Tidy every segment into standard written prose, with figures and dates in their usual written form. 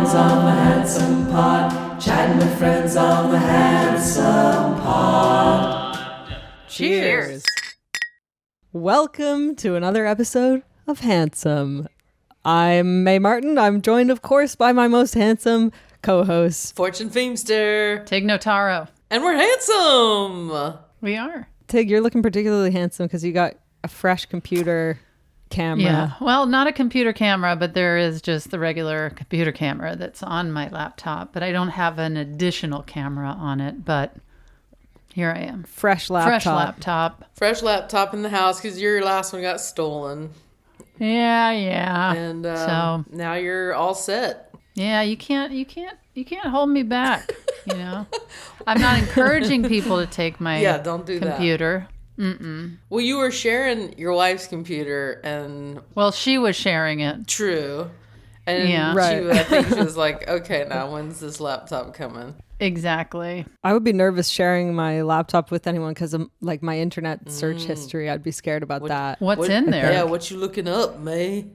friends on the Handsome Pod. Chatting with friends on the Handsome Pod. Cheers. Welcome to another episode of Handsome. I'm May Martin. I'm joined, of course, by my most handsome co-host, Fortune Feimster. Tig Notaro. And we're handsome. We are. Tig. You're looking particularly handsome because you got a fresh computer camera. Yeah. Well, not a computer camera, but there is just the regular computer camera that's on my laptop. But I don't have an additional camera on it. But here I am. Fresh laptop. Fresh laptop in the house because your last one got stolen. Yeah. And so now you're all set. Yeah, you can't hold me back. You know, I'm not encouraging people to take my don't do computer. That. Well, you were sharing your wife's computer, and she was sharing it. True. And I think she was like, okay, now when's this laptop coming? Exactly. I would be nervous sharing my laptop with anyone because of like my internet search history. I'd be scared about that. What's in there? Yeah, what you looking up, May?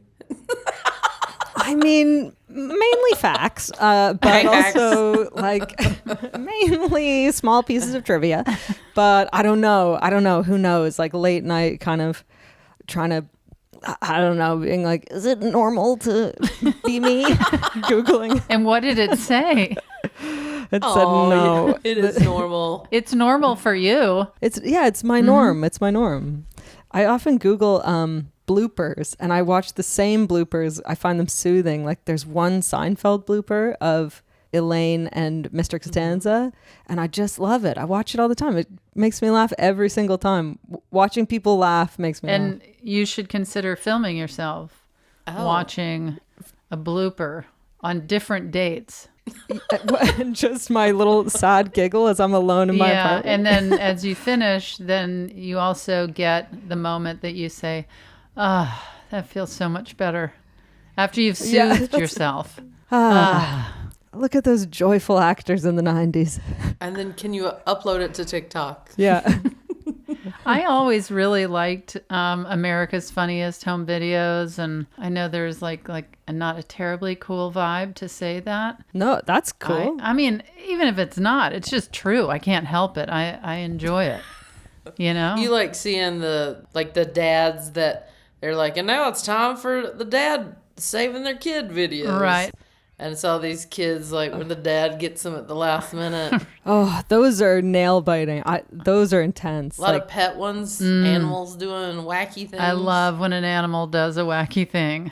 I mean, mainly facts, but also like mainly small pieces of trivia. But I don't know. Who knows? Like late night kind of trying to, I don't know, being like, is it normal to be me? Googling. And what did it say? It said no. It is normal. It's normal for you. It's my norm. It's my norm. I often Google bloopers, and I watch the same bloopers. I find them soothing. Like there's one Seinfeld blooper of Elaine and Mr. Costanza, and I just love it. I watch it all the time. It makes me laugh every single time. Watching people laugh makes me laugh. And you should consider filming yourself watching a blooper on different dates. Just my little sad giggle as I'm alone in my apartment. And then as you finish, then you also get the moment that you say, that feels so much better. After you've soothed yourself. Look at those joyful actors in the 90s. And then can you upload it to TikTok? Yeah. I always really liked America's Funniest Home Videos, and I know there's like not a terribly cool vibe to say that. No, that's cool. I mean, even if it's not, it's just true. I can't help it. I enjoy it. You know? You like seeing the dads that they're like, and now it's time for the dad saving their kid videos. Right. And it's all these kids, like, where the dad gets them at the last minute. Oh, those are nail biting. Those are intense. A lot of pet ones, animals doing wacky things. I love when an animal does a wacky thing.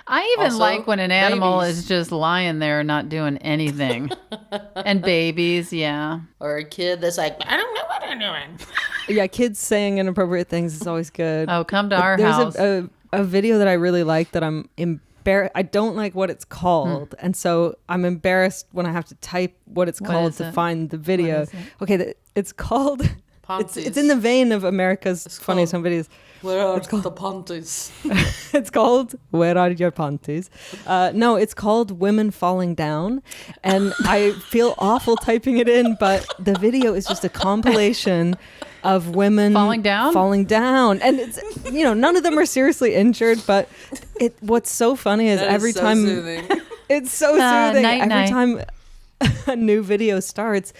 I even like when an animal is just lying there not doing anything. And babies, yeah. Or a kid that's like, I don't know what I'm doing. Yeah, kids saying inappropriate things is always good. Oh, come to our house. There's a video that I really like that I'm I don't like what it's called, and so I'm embarrassed when I have to type what it's called to find the video. Okay, it's called. It's in the vein of America's Funniest Home Videos. Where are the panties? It's called Where Are Your Panties? No, it's called Women Falling Down, and I feel awful typing it in, but the video is just a compilation of women falling down, and it's none of them are seriously injured, but what's so funny is every time soothing. It's so soothing. Every time a new video starts,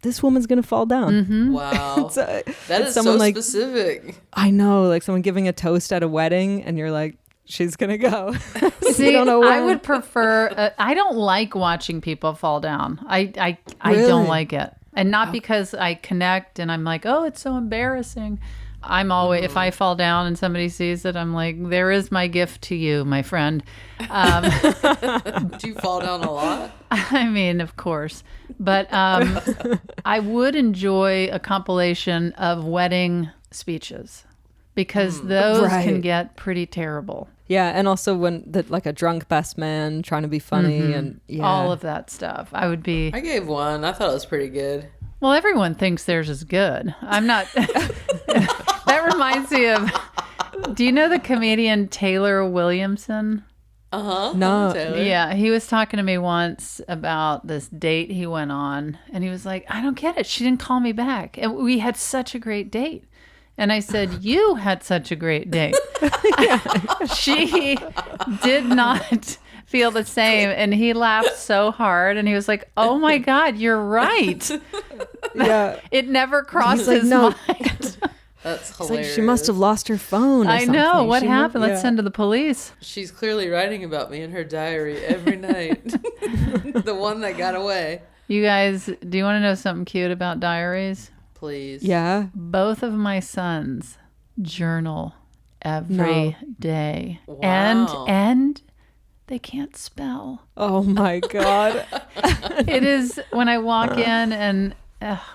this woman's gonna fall down. Mm-hmm. Wow. That is so specific. I know, like someone giving a toast at a wedding, and you're like, she's gonna go. See, I would prefer. I don't like watching people fall down. I don't like it, and not because I connect and I'm like, oh, it's so embarrassing. I'm always, if I fall down and somebody sees it, I'm like, there is my gift to you, my friend. Do you fall down a lot? I mean, of course. But I would enjoy a compilation of wedding speeches because those can get pretty terrible. Yeah, and also when like a drunk best man trying to be funny and all of that stuff. I gave one. I thought it was pretty good. Well, everyone thinks theirs is good. I'm not. That reminds me of. Do you know the comedian Taylor Williamson? No. Yeah, he was talking to me once about this date he went on, and he was like, "I don't get it. She didn't call me back, and we had such a great date." And I said, "You had such a great date." She did not feel the same. And he laughed so hard, and he was like, "Oh my God, you're right." Yeah. It never crossed like, his "No." mind. That's It's hilarious. like she must have lost her phone. Or I know. something. What She happened? Let's yeah. send to the police. She's clearly writing about me in her diary every night. The one that got away. You guys, do you want to know something cute about diaries? Please. Yeah. Both of my sons journal every day. Wow. And they can't spell. Oh my God. It is when I walk in and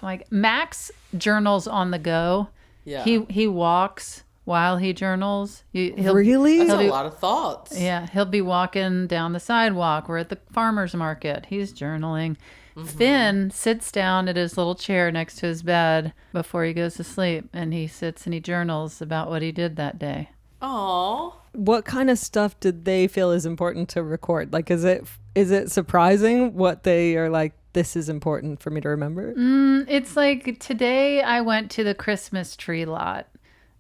like Max journals on the go. Yeah. He walks while he journals. Really? That's he'll a be- lot of thoughts. Yeah, he'll be walking down the sidewalk. We're at the farmer's market. He's journaling. Finn sits down at his little chair next to his bed before he goes to sleep, and he sits and he journals about what he did that day. Aw. What kind of stuff did they feel is important to record? Like, is it surprising what they are like, this is important for me to remember? It's like today I went to the Christmas tree lot,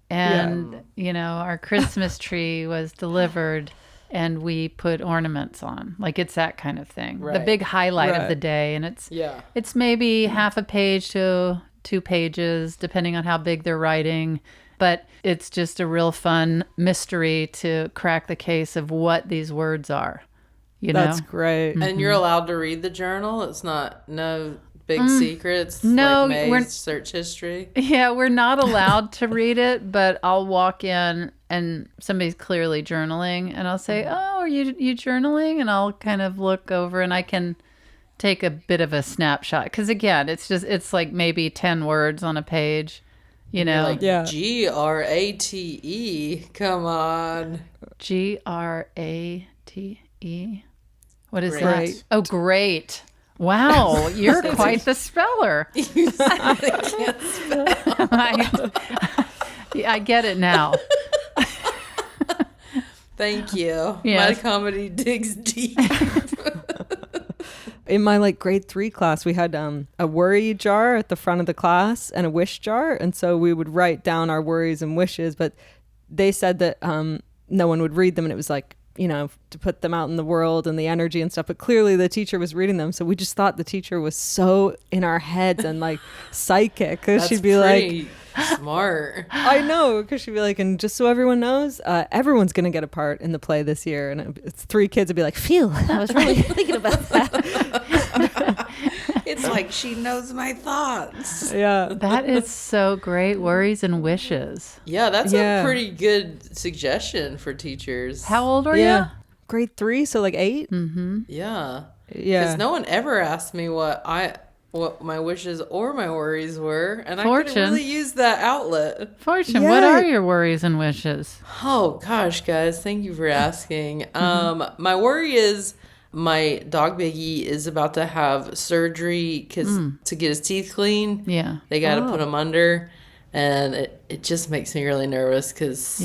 and our Christmas tree was delivered, and we put ornaments on. Like, it's that kind of thing. The Right. big highlight of Right. the day, and it's Yeah. it's maybe half a page to 2 pages, depending on how big they're writing. But it's just a real fun mystery to crack the case of what these words are. You know? That's great. And you're allowed to read the journal? It's not no big secrets? No, like we're- May's search history? Yeah, we're not allowed to read it, but I'll walk in and somebody's clearly journaling, and I'll say, "Oh, are you journaling?" And I'll kind of look over, and I can take a bit of a snapshot, because again, it's like maybe 10 words on a page, you know. Like Yeah. GRATE. Come on. GRATE. What is Great. that? Oh, great. Wow, you're quite the speller. You said they can't spell. I get it now. Thank you. Yes. My comedy digs deep. In my like grade 3 class, we had a worry jar at the front of the class and a wish jar. And so we would write down our worries and wishes, but they said that no one would read them. And it was like, to put them out in the world and the energy and stuff. But clearly the teacher was reading them. So we just thought the teacher was so in our heads and like psychic. Because she'd be like, pretty smart. I know, because she'd be like, and just so everyone knows, everyone's going to get a part in the play this year. And it's 3 kids would be like, phew, I was really thinking about that. It's like she knows my thoughts. Yeah. That is so great. Worries and wishes. Yeah, that's Yeah. a pretty good suggestion for teachers. How old are Yeah. Grade 3, so like 8? Yeah. Yeah. Because no one ever asked me what my wishes or my worries were, and I Fortune. could really use that outlet. Fortune, Yeah. what are your worries and wishes? Oh gosh, guys, thank you for asking. My worry is my dog Biggie is about to have surgery to get his teeth clean. Yeah. They got to put him under, and it just makes me really nervous because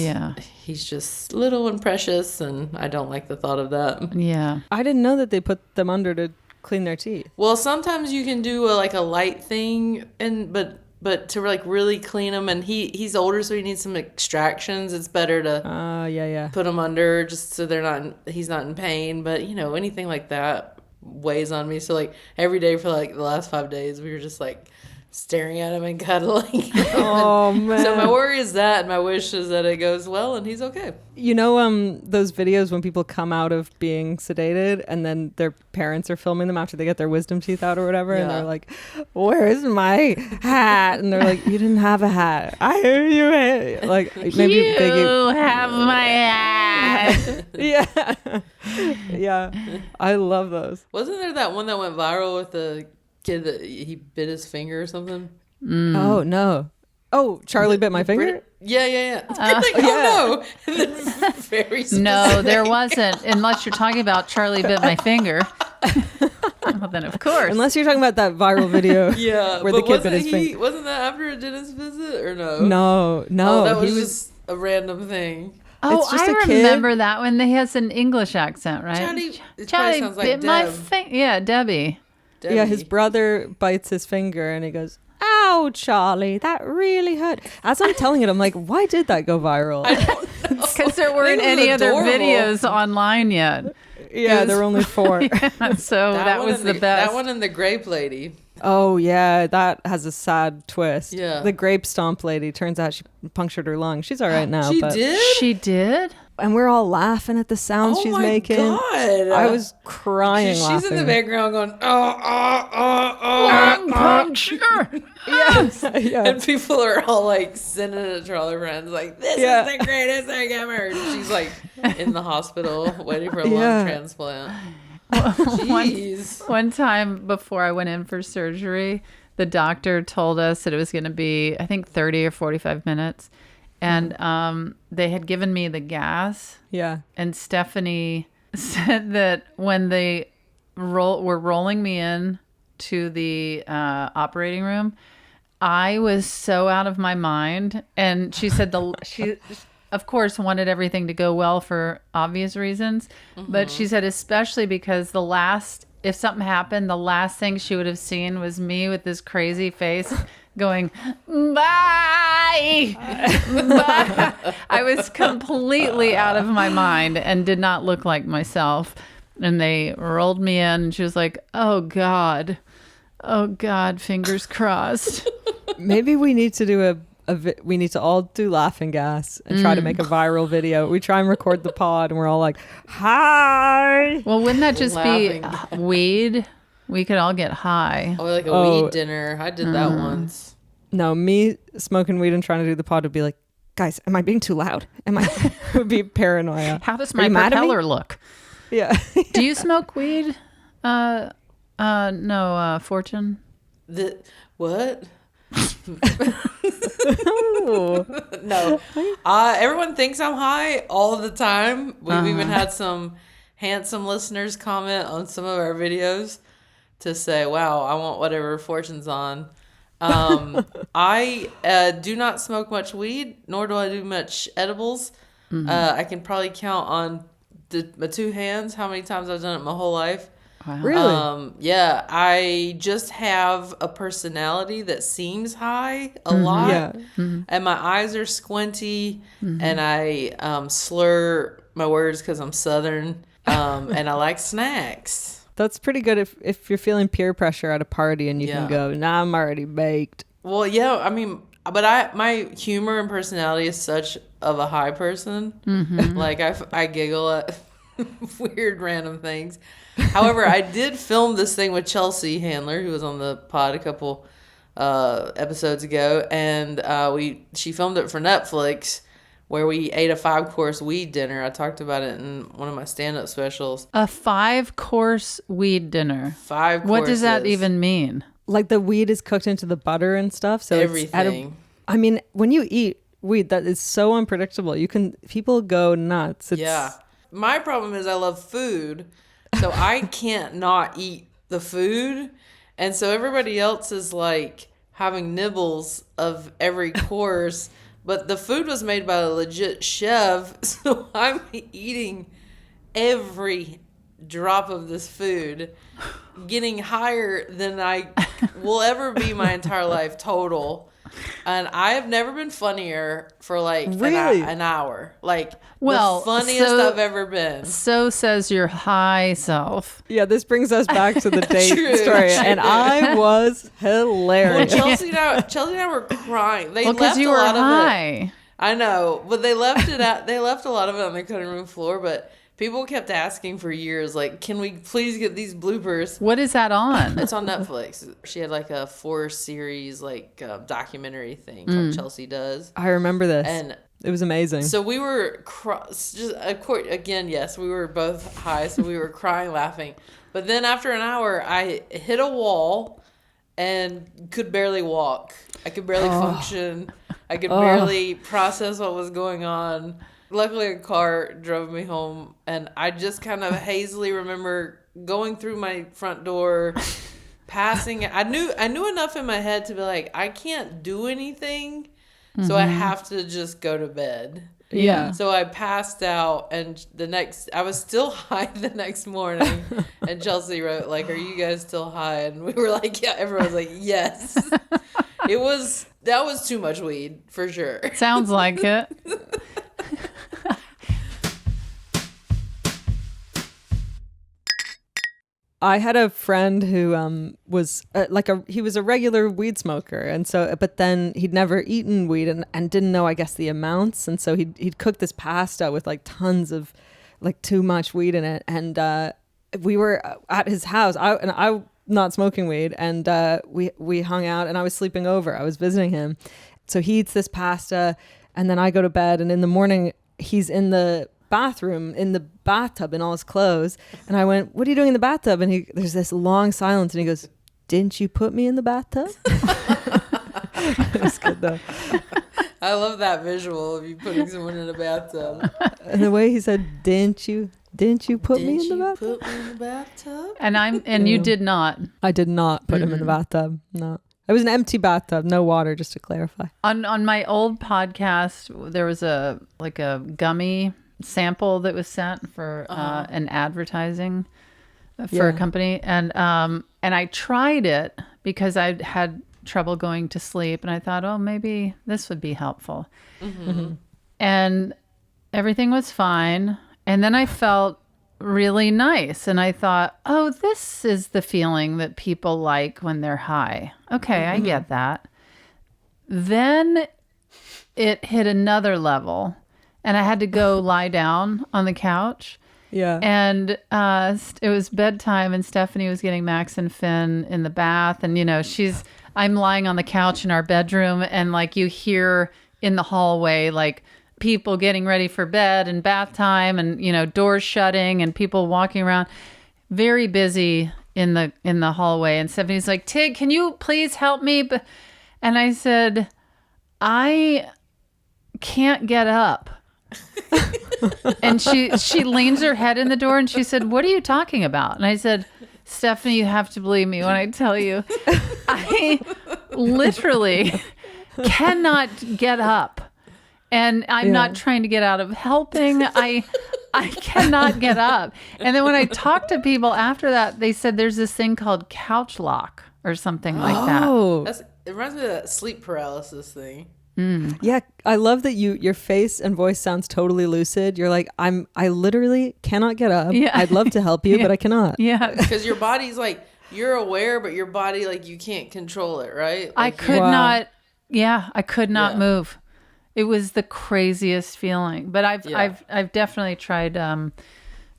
he's just little and precious, and I don't like the thought of that. Yeah. I didn't know that they put them under to clean their teeth. Well, sometimes you can do a light thing, but to like really clean him, and he's older, so he needs some extractions. It's better to Yeah. put him under just so he's not in pain. But anything like that weighs on me. So like every day for like the last 5 days, we were just like staring at him and cuddling him. Oh, man. So my worry is that, and my wish is that it goes well and he's okay. Those videos when people come out of being sedated and then their parents are filming them after they get their wisdom teeth out or whatever, and Yeah. they're like, "Where's my hat?" And they're like, "You didn't have a hat. I heard you had." Like maybe you Biggie. have my hat. Yeah, yeah. I love those. Wasn't there that one that went viral with the kid that he bit his finger or something? Oh no. Oh, Charlie bit my finger. Yeah. Like, oh no. And then very No, specific. there wasn't. Unless you're talking about Charlie bit my finger. Well, then of course. Unless you're talking about that viral video. Yeah, where the but kid bit wasn't his finger. Wasn't that after a dentist visit or no? No. Oh, that was he just a random thing. Oh, It's just I a kid. remember that one. He has an English accent, right? Charlie- it Charlie probably sounds like bit my Deb. finger. Yeah, Debbie. Yeah, his Debbie. brother bites his finger and he goes, "Ow, Charlie, that really hurt." As I'm telling it, I'm like, why did that go viral? Because there weren't It was any other adorable. videos online yet. Yeah, there were only 4. So that was the best. That one and the grape lady. Oh, yeah, that has a sad twist. Yeah. The grape stomp lady, turns out she punctured her lung. She's all right now. She but did? She did? And we're all laughing at the sounds she's making. God. I was crying She's laughing. in the background going, Lung puncture. Yes. Yeah. and people are all like sending it to all their friends, like, this is the greatest thing ever. And she's like in the hospital waiting for a lung transplant. Jeez. One time before I went in for surgery, the doctor told us that it was going to be, I think, 30 or 45 minutes. And they had given me the gas. Yeah. And Stephanie said that when they were rolling me in to the operating room, I was so out of my mind. And she said she, of course, wanted everything to go well for obvious reasons. But she said especially because if something happened, the last thing she would have seen was me with this crazy face going, bye. Bye. I was completely out of my mind and did not look like myself. And they rolled me in and she was like, oh God, fingers crossed. Maybe we need to do we need to all do laughing gas and try to make a viral video. We try and record the pod and we're all like, hi. Well, wouldn't that just Laughing. be weed? We could all get high. Oh, like a weed dinner. I did that once. No, me smoking weed and trying to do the pod would be like, guys, am I being too loud? It would be paranoia. How does Are my you mad at me? propeller look? Yeah. Do you smoke weed? No, Fortune. What? Ooh. No. Everyone thinks I'm high all the time. We've even had some handsome listeners comment on some of our videos to say, wow, I want whatever Fortune's on. I do not smoke much weed, nor do I do much edibles. I can probably count on my 2 hands how many times I've done it my whole life. Wow. Really? Yeah, I just have a personality that seems high a lot. Yeah. And my eyes are squinty, and I slur my words because I'm Southern, and I like snacks. That's pretty good if you're feeling peer pressure at a party and you can go, nah, I'm already baked. Well, yeah, I mean, but my humor and personality is such of a high person. Like, I giggle at weird random things. However, I did film this thing with Chelsea Handler, who was on the pod a couple episodes ago, and she filmed it for Netflix, where we ate a 5-course weed dinner. I talked about it in one of my stand-up specials. A 5-course weed dinner. 5 courses. What does that even mean? Like the weed is cooked into the butter and stuff. So Everything. I mean, when you eat weed, that is so unpredictable. People go nuts. Yeah. My problem is I love food, so I can't not eat the food. And so everybody else is like having nibbles of every course, but the food was made by a legit chef, so I'm eating every drop of this food, getting higher than I will ever be my entire life total. And I have never been funnier for like an hour. Like, the funniest I've ever been. So says your high self. Yeah, this brings us back to the date story. True. And I was hilarious. Well, Chelsea and I were crying. They left Because you a were lot of it. high. I know, but they left it out. They left a lot of it on the cutting room floor, but people kept asking for years, like, can we please get these bloopers? What is that on? It's on Netflix. She had like a 4-series like documentary thing called Chelsea Does. I remember this. And it was amazing. so we were yes, we were both high, so we were crying, laughing. But then after an hour, I hit a wall and could barely walk. I could barely function. I could barely process what was going on. Luckily, a car drove me home, and I just kind of hazily remember going through my front door, passing. I knew enough in my head to be like, I can't do anything, so I have to just go to bed. Yeah. So I passed out, and I was still high the next morning, and Chelsea wrote, like, are you guys still high? And we were like, yeah, everyone was like, yes. That was too much weed, for sure. Sounds like it. I had a friend who was he was a regular weed smoker, and so but then he'd never eaten weed and didn't know, I guess, the amounts, and so he'd cook this pasta with like tons of like too much weed in it, and we were at his house. I not smoking weed, and we hung out, and I was sleeping over. I was visiting him, so he eats this pasta, and then I go to bed, and in the morning he's in the bathroom in the bathtub in all his clothes, and I went, "What are you doing in the bathtub?" And there's this long silence, and he goes, "Didn't you put me in the bathtub?" It was good though. I love that visual of you putting someone in a bathtub. And the way he said, "Didn't you put me in the bathtub?" Put me in the bathtub? And you did not. I did not put him in the bathtub. No. It was an empty bathtub, no water, just to clarify. On my old podcast, there was a gummy sample that was sent for an advertising for a company, and I tried it because I had trouble going to sleep, and I thought, oh, maybe this would be helpful. And everything was fine, and then I felt really nice, and I thought, oh, this is the feeling that people like when they're high. Okay, I get that. Then it hit another level, and I had to go lie down on the couch. Yeah. And it was bedtime, and Stephanie was getting Max and Finn in the bath. And, I'm lying on the couch in our bedroom, and like you hear in the hallway, like people getting ready for bed and bath time, and, doors shutting and people walking around. Very busy in the hallway. And Stephanie's like, "Tig, can you please help me?" And I said, "I can't get up." And she leans her head in the door, and she said, "What are you talking about?" And I said, "Stephanie, you have to believe me when I tell you, I literally cannot get up. And I'm not trying to get out of helping. I cannot get up." And then when I talked to people after that, they said there's this thing called couch lock or something like that. Oh. It reminds me of that sleep paralysis thing. Yeah, I love that your face and voice sounds totally lucid. You're like, I literally cannot get up. Yeah. I'd love to help you, but I cannot. Yeah. Because your body's like, you're aware, but your body, like, you can't control it, right? Like, I could not. Yeah, I could not Yeah. move. It was the craziest feeling. But I've definitely tried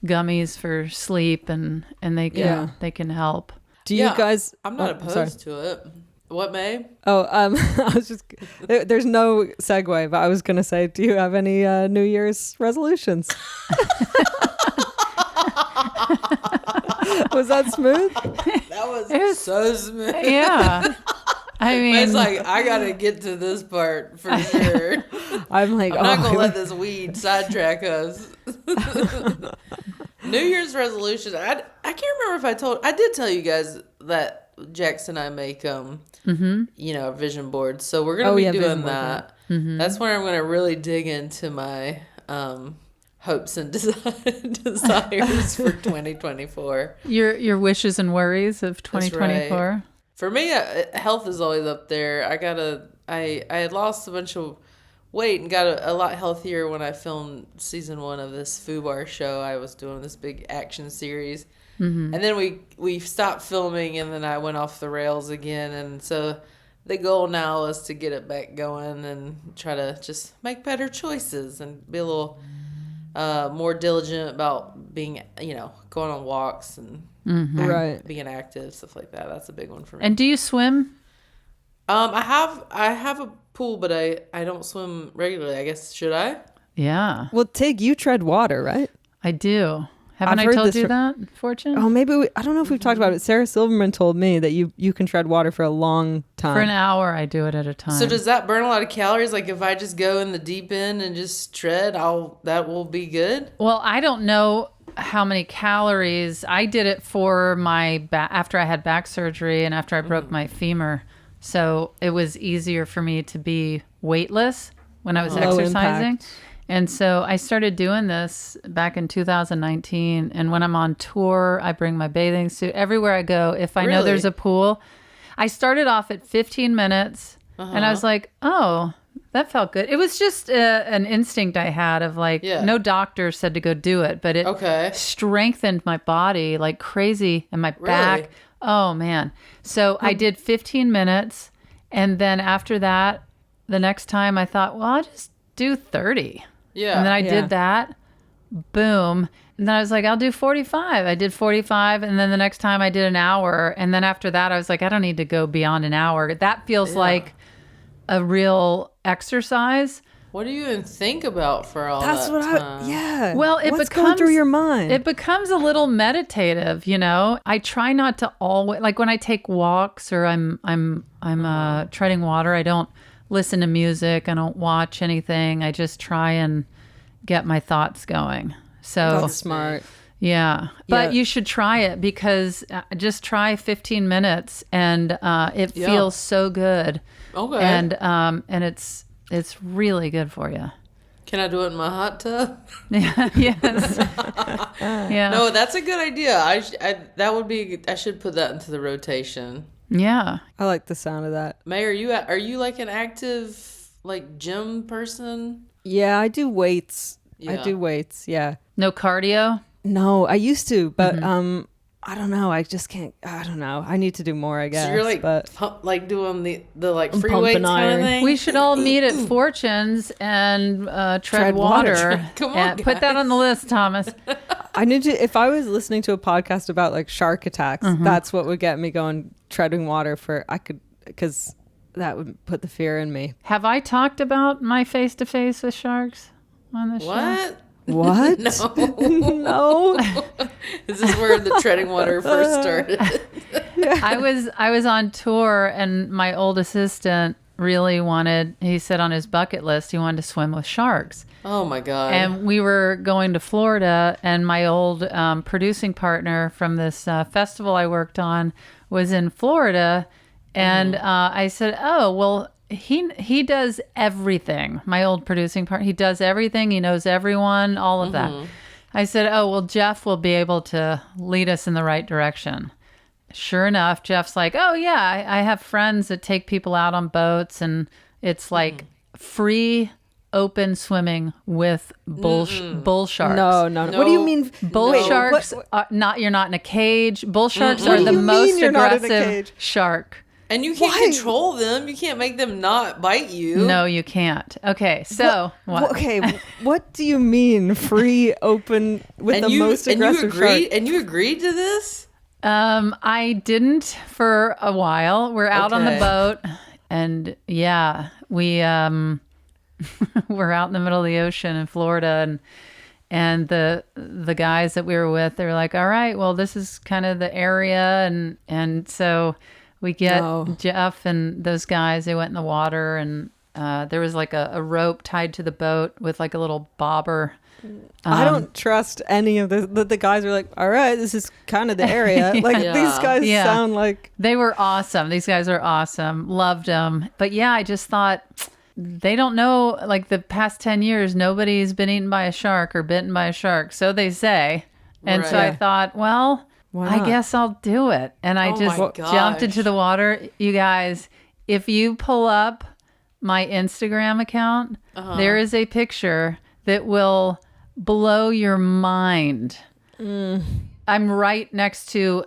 gummies for sleep, and they can help. Do you guys? I'm not opposed to it. What, May? Oh, I was just. There's no segue, but I was gonna say, do you have any New Year's resolutions? Was that smooth? That was so smooth. Yeah. I mean, It's like, I gotta get to this part for sure. I'm like, I'm not gonna let this weed sidetrack us. New Year's resolution. I can't remember if I did tell you guys that Jax and I make a vision board. So we're gonna be doing that. That's where I'm gonna really dig into my hopes and desires for 2024. Your wishes and worries of 2024. Right. For me, health is always up there. I had lost a bunch of weight and got a lot healthier when I filmed season 1 of this FUBAR show. I was doing this big action series. And then we stopped filming, and then I went off the rails again. And so the goal now is to get it back going and try to just make better choices and be a little more diligent about being, going on walks and being active, stuff like that. That's a big one for me. And do you swim? I have a pool, but I don't swim regularly. I guess, should I? Yeah. Well, Tig, you tread water, right? I do. Haven't I've I heard told this you from- that, Fortune? Oh, maybe I don't know if we've talked about it. Sarah Silverman told me that you can tread water for a long time. For an hour, I do it at a time. So does that burn a lot of calories? Like if I just go in the deep end and just tread, that will be good? Well, I don't know how many calories. I did it for my after I had back surgery and after I broke my femur. So it was easier for me to be weightless when I was Low exercising. impact. And so I started doing this back in 2019. And when I'm on tour, I bring my bathing suit everywhere I go. If I know Really? there's a pool, I started off at 15 minutes and I was like, oh, That felt good. It was just an instinct I had of like, no doctor said to go do it, but it strengthened my body like crazy and my back. Oh, man. So I did 15 minutes. And then after that, the next time I thought, well, I'll just do 30. Yeah. And then I did that. Boom. And then I was like, I'll do 45. I did 45. And then the next time I did an hour. And then after that, I was like, I don't need to go beyond an hour. That feels like a real exercise. What do you even think about for all that time? Well, what's going through your mind? It becomes a little meditative, you know. I try not to always, like when I take walks or I'm treading water, I don't listen to music. I don't watch anything. I just try and get my thoughts going. So that's smart. Yeah. But you should try it because just try 15 minutes and it feels so good. Okay. And it's really good for you. Can I do it in my hot tub? Yes. No, that's a good idea. I should put that into the rotation. Yeah. I like the sound of that. May, are you like an active like gym person? Yeah, I do weights. Yeah. I do weights. Yeah. No cardio? No, I used to, but I don't know. I just can't. I don't know. I need to do more, I guess. So you're like doing the like free weights kind of thing? We should all meet at Fortune's and tread water. Come on, guys. Put that on the list, Thomas. I need to. If I was listening to a podcast about like shark attacks, that's what would get me going. Treading water because that would put the fear in me. Have I talked about my face-to-face with sharks on the show? What? No. This is where the treading water first started. I was on tour and my old assistant really he said on his bucket list, he wanted to swim with sharks. Oh my God. And we were going to Florida and my old producing partner from this festival I worked on was in Florida. And I said, oh, well, he does everything. My old producing partner, he does everything. He knows everyone, all of that. I said, oh, well, Jeff will be able to lead us in the right direction. Sure enough, Jeff's like, oh, yeah, I have friends that take people out on boats. And it's like free open swimming with bull sharks. No. What do you mean? Bull sharks are not, you're not in a cage. Bull sharks are the most aggressive shark. And you can't control them. You can't make them not bite you. No, you can't. Okay, so what? Okay, what do you mean free, open with most aggressive shark? And you agreed to this? I didn't for a while. We're out on the boat, and we we're out in the middle of the ocean in Florida, and the guys that we were with, they were like, all right, well, this is kind of the area, and so. We get Jeff and those guys, they went in the water and there was like a rope tied to the boat with like a little bobber. I don't trust any of the guys are like, all right, this is kind of the area. Like these guys sound like. They were awesome. These guys are awesome. Loved them. But I just thought they don't know, like the past 10 years, nobody's been eaten by a shark or bitten by a shark. So they say. And so I thought, well, I guess I'll do it. And I just jumped into the water. You guys, if you pull up my Instagram account, there is a picture that will blow your mind. I'm right next to,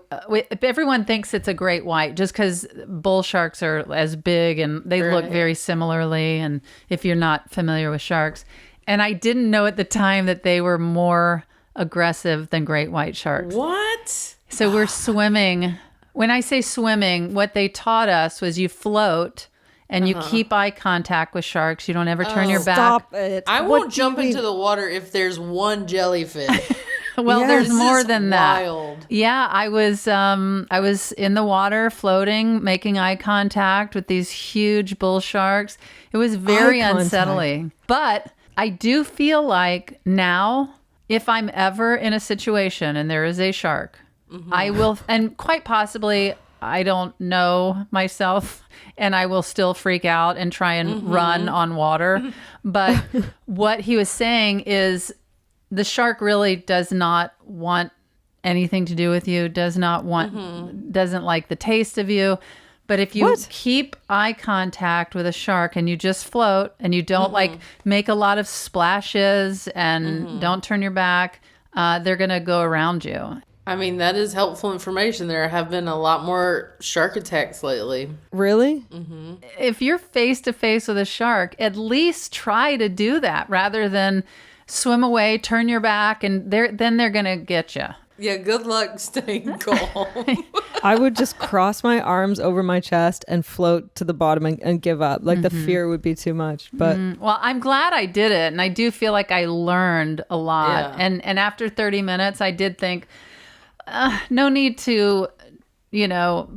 everyone thinks it's a great white just because bull sharks are as big and they look very similarly. And if you're not familiar with sharks. And I didn't know at the time that they were more aggressive than great white sharks. What? So we're swimming. When I say swimming, what they taught us was you float and you keep eye contact with sharks. You don't ever turn your back. Stop it. I won't jump into the water if there's one jellyfish. Well, there's more than wild. that. Yeah, I was in the water floating, making eye contact with these huge bull sharks. It was very unsettling. But I do feel like now, if I'm ever in a situation and there is a shark, I will, and quite possibly, I don't know myself, and I will still freak out and try and run on water. But what he was saying is the shark really does not want anything to do with you, doesn't like the taste of you. But if you What? keep eye contact with a shark and you just float and you don't like make a lot of splashes and don't turn your back, they're going to go around you. I mean, that is helpful information. There have been a lot more shark attacks lately. Really? If you're face to face with a shark, at least try to do that rather than swim away, turn your back, and then they're going to get you. Yeah, good luck staying calm. I would just cross my arms over my chest and float to the bottom and give up. Like the fear would be too much. But Well, I'm glad I did it, and I do feel like I learned a lot. Yeah. And after 30 minutes, I did think, no need to,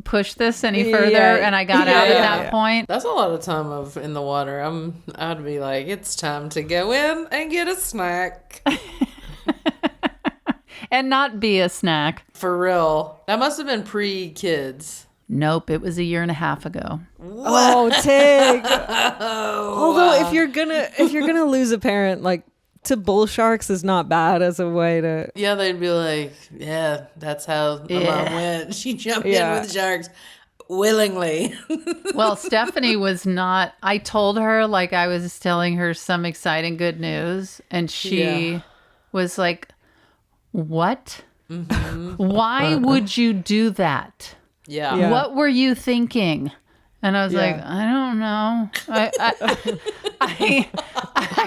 push this any further. Yeah. And I got out at that point. That's a lot of time in the water. I'd be like, it's time to go in and get a snack. And not be a snack. For real. That must have been pre-kids. Nope, it was a year and a half ago. oh, Tig. Although if you're gonna lose a parent, like to bull sharks is not bad as a way to. Yeah, they'd be like, yeah, that's how the mom went. She jumped in with sharks willingly. Well, Stephanie was not. I told her like I was telling her some exciting good news, and she was like, "What? Why would you do that? Yeah. What were you thinking?" And I was like, I don't know. I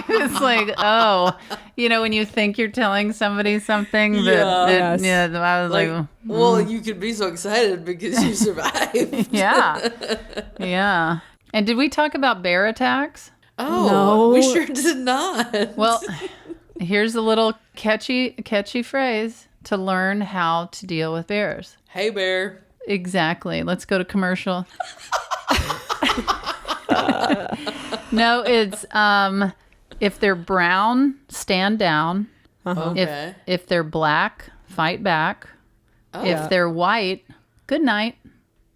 was like, oh, when you think you're telling somebody something, I was like, well, you could be so excited because you survived. yeah. And did we talk about bear attacks? Oh, No. we sure did not. Well, here's a little catchy phrase to learn how to deal with bears. Hey, bear. Exactly. Let's go to commercial. No, it's if they're brown, stand down. Okay. If they're black, fight back. Oh. If they're white, good night.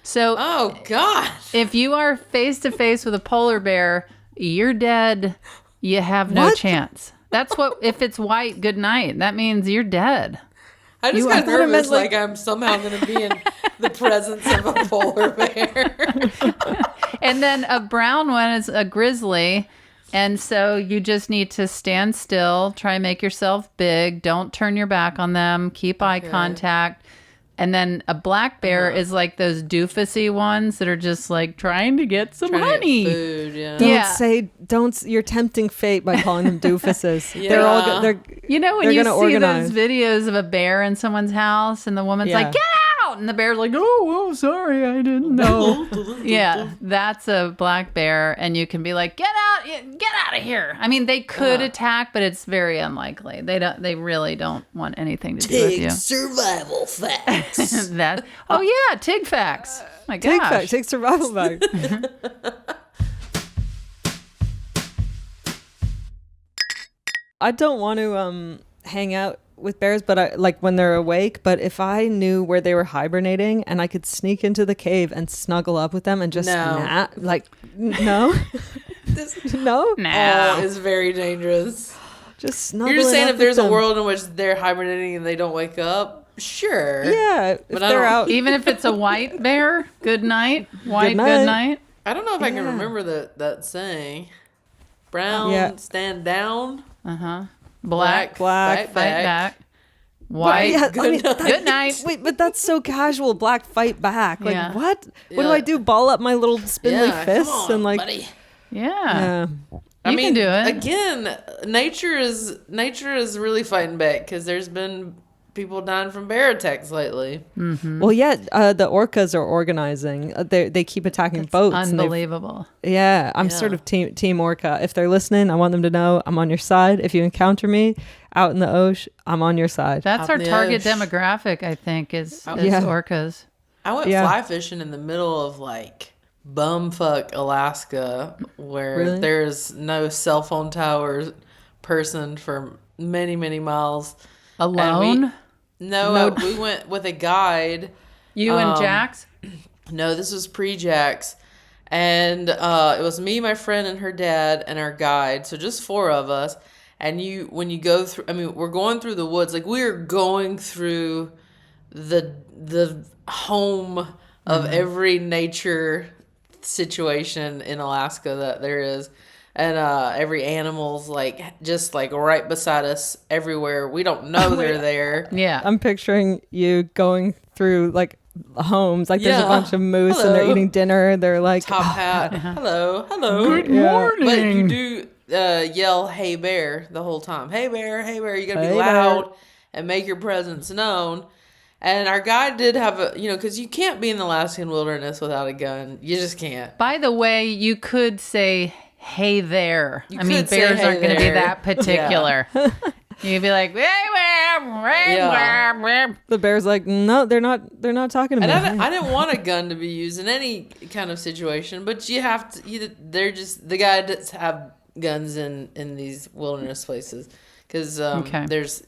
So Oh, God. if you are face to face with a polar bear, you're dead. You have no What? chance. That's what, if it's white, good night. That means you're dead. I just I got thought it nervous meant, like I'm somehow going to be in the presence of a polar bear. And then a brown one is a grizzly. And so you just need to stand still, try and make yourself big. Don't turn your back on them. Keep eye contact. And then a black bear is like those doofusy ones that are just like trying to get some honey. Food, yeah. You're tempting fate by calling them doofuses. Yeah. They're all, they're, When they're you gonna see organize. those videos of a bear in someone's house and the woman's Yeah. like, get out! And the bear's like, oh, sorry, I didn't know. Yeah, that's a black bear. And you can be like, get out of here. I mean, they could attack, but it's very unlikely. They really don't want anything to do with you. survival facts. Tig facts. My Take gosh. back, take survival back. I don't want to hang out with bears, but I like when they're awake. But if I knew where they were hibernating and I could sneak into the cave and snuggle up with them and just no, no. Nah. Oh, it's very dangerous. Just snuggle. You're just saying up if there's with a them. world in which they're hibernating and they don't wake up, sure. Yeah, if But I they're don't- out. Even if it's a white bear, good night. White, Good night. good night. I don't know if I can Yeah. remember that saying. Brown, Yeah. stand down. Black, Black, fight back. White, Yeah, good night. Wait, but that's so casual. Black fight back. Like Yeah. what? What do Yeah. I do? Ball up my little spindly Yeah, fists come on, and like. buddy. Yeah. Yeah. You can do it. Again, nature is really fighting back because there's been people dying from bear attacks lately. Well, yeah. The orcas are organizing. They keep attacking boats. and they've- Unbelievable. Yeah, I'm Yeah. sort of team orca. If they're listening, I want them to know I'm on your side. If you encounter me out in the ocean, I'm on your side. That's Out our in the target ocean. demographic, I think, is Yeah. orcas. I went Yeah. fly fishing in the middle of like bumfuck Alaska where Really? there's no cell phone tower person for many, many miles. Alone? We went with a guide. You and Jax? No, this was pre-Jax. And it was me, my friend, and her dad, and our guide. So just 4 of us. And when you go through, we're going through the woods. Like, we are going through the home of every nature situation in Alaska that there is. And every animal's like just like right beside us everywhere. We don't know they're there. Yeah. I'm picturing you going through like homes, like there's a Yeah. bunch of moose and they're Hello. eating dinner. They're like, Top hat. Hello. Good morning. But you do yell, "Hey bear," the whole time. Hey bear, hey bear. You gotta be Hey, loud and make your presence known. And our guide did have a, because you can't be in the Alaskan wilderness without a gun. You just can't. By the way, you could say, "Hey there." You I mean, could say, bears "Hey aren't going to be there." that particular. You'd be like, Yeah. the bear's like, no, they're not talking to me. And I didn't want a gun to be used in any kind of situation, but you have to. They're just the guides have guns in these wilderness places because there's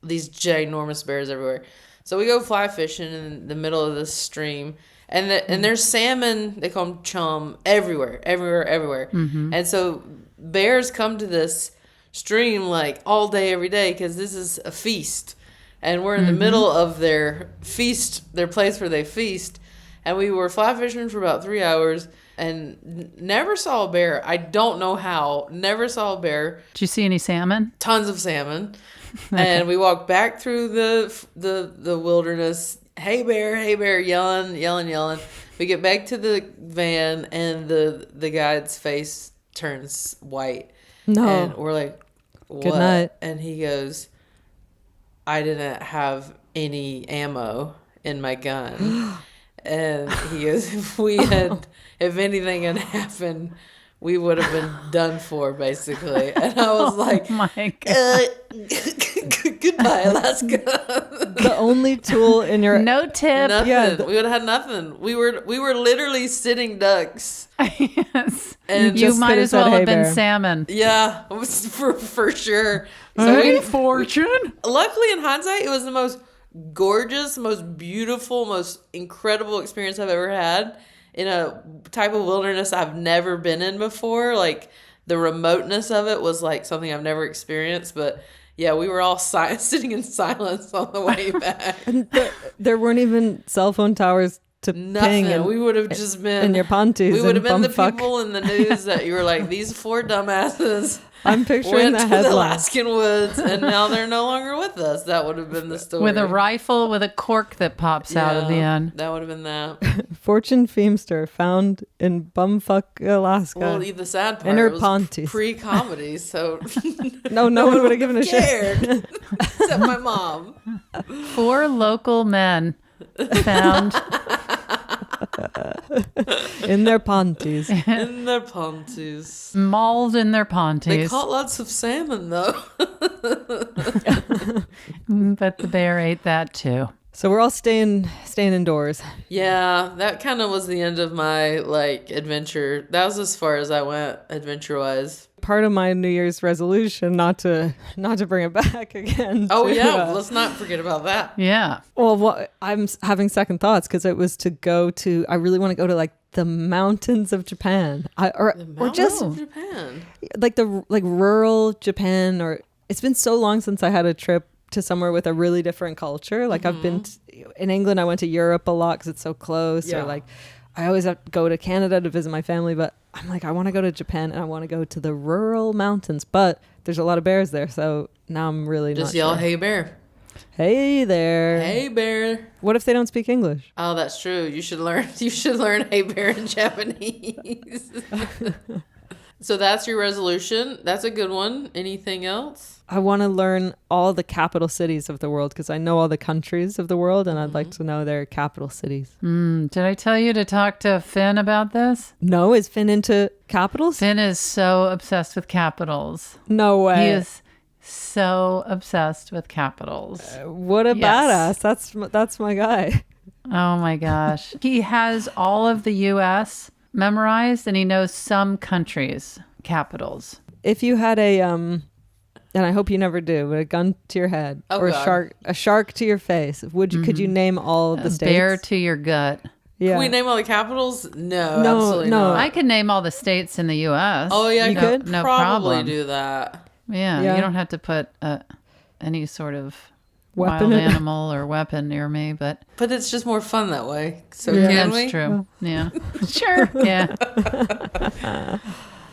these ginormous bears everywhere. So we go fly fishing in the middle of this stream, and there's salmon. They call them chum everywhere. Mm-hmm. And so bears come to this stream like all day, every day, because this is a feast, and we're in the middle of their feast, their place where they feast. And we were fly fishing for about 3 hours and never saw a bear. I don't know how. Never saw a bear. Did you see any salmon? Tons of salmon. And we walked back through the wilderness. Hey bear, yelling. We get back to the van and the guide's face turns white. No. And we're like, what? Good night. And he goes, I didn't have any ammo in my gun. And he goes, if anything had happened, we would have been done for, basically. And I was like, Oh my God. Goodbye, Alaska. The only tool in your No tip. Nothing. Yeah, We would have had nothing. We were literally sitting ducks. Yes. And You just might could've as well said, have "Hey, been bear." salmon. Yeah, it was for sure. So Fortune. luckily, in hindsight, it was the most gorgeous, most beautiful, most incredible experience I've ever had in a type of wilderness I've never been in before. Like, the remoteness of it was like something I've never experienced. But yeah, we were all sitting in silence on the way back. there weren't even cell phone towers to ping. Nothing. And We would have just been in your pontoons We would have and been the bumfuck. people in the news that you were like, these 4 dumbasses I'm picturing went the to the headline. Alaskan woods and now they're no longer with us. That would have been the story. With a rifle with a cork that pops out of the Yeah, end. That would have been that. Fortune Feimster found in bumfuck Alaska. Well, the sad part, In her it was ponties. pre-comedy, so no one would have given a shit. cared except my mom. 4 local men found In their ponties. In their ponties. mauled in their They ponties. caught lots of salmon, though. But the bear ate that too. So we're all staying indoors. Yeah, that kind of was the end of my adventure. That was as far as I went adventure-wise. Part of my New Year's resolution not to bring it back again. Oh to, yeah, let's not forget about that. Yeah. Well, I'm having second thoughts because it was to go to. I really want to go to the mountains of Japan, or just Mountains of Japan. the rural Japan. Or it's been so long since I had a trip to somewhere with a really different culture. Like I've been in England. I went to Europe a lot because it's so close. Yeah. Or I always have to go to Canada to visit my family, but I'm I want to go to Japan and I want to go to the rural mountains, but there's a lot of bears there. So now I'm really Just not yell, sure. "Hey bear! Hey there. Hey bear!" What if they don't speak English? Oh, that's true. You should learn. You should learn "Hey bear" in Japanese. So that's your resolution. That's a good one. Anything else? I want to learn all the capital cities of the world because I know all the countries of the world and I'd like to know their capital cities. Did I tell you to talk to Finn about this? No, is Finn into capitals? Finn is so obsessed with capitals. No way. He is so obsessed with capitals. What a Yes. badass. That's my guy. Oh my gosh. He has all of the U.S. memorized and he knows some countries' capitals. If you had and I hope you never do, but a gun to your head or God. a shark to your face, could you name all the A states? bear to your gut. Yeah. Can we name all the capitals? No, No, absolutely no. not. I could name all the states in the U.S. Oh yeah, You I could? No probably problem. do that. Yeah, Yeah. you don't have to put any sort of Weapon wild it. animal or weapon near me, but But it's just more fun that way. So Yeah. can that's we? true. Yeah. Sure. Yeah.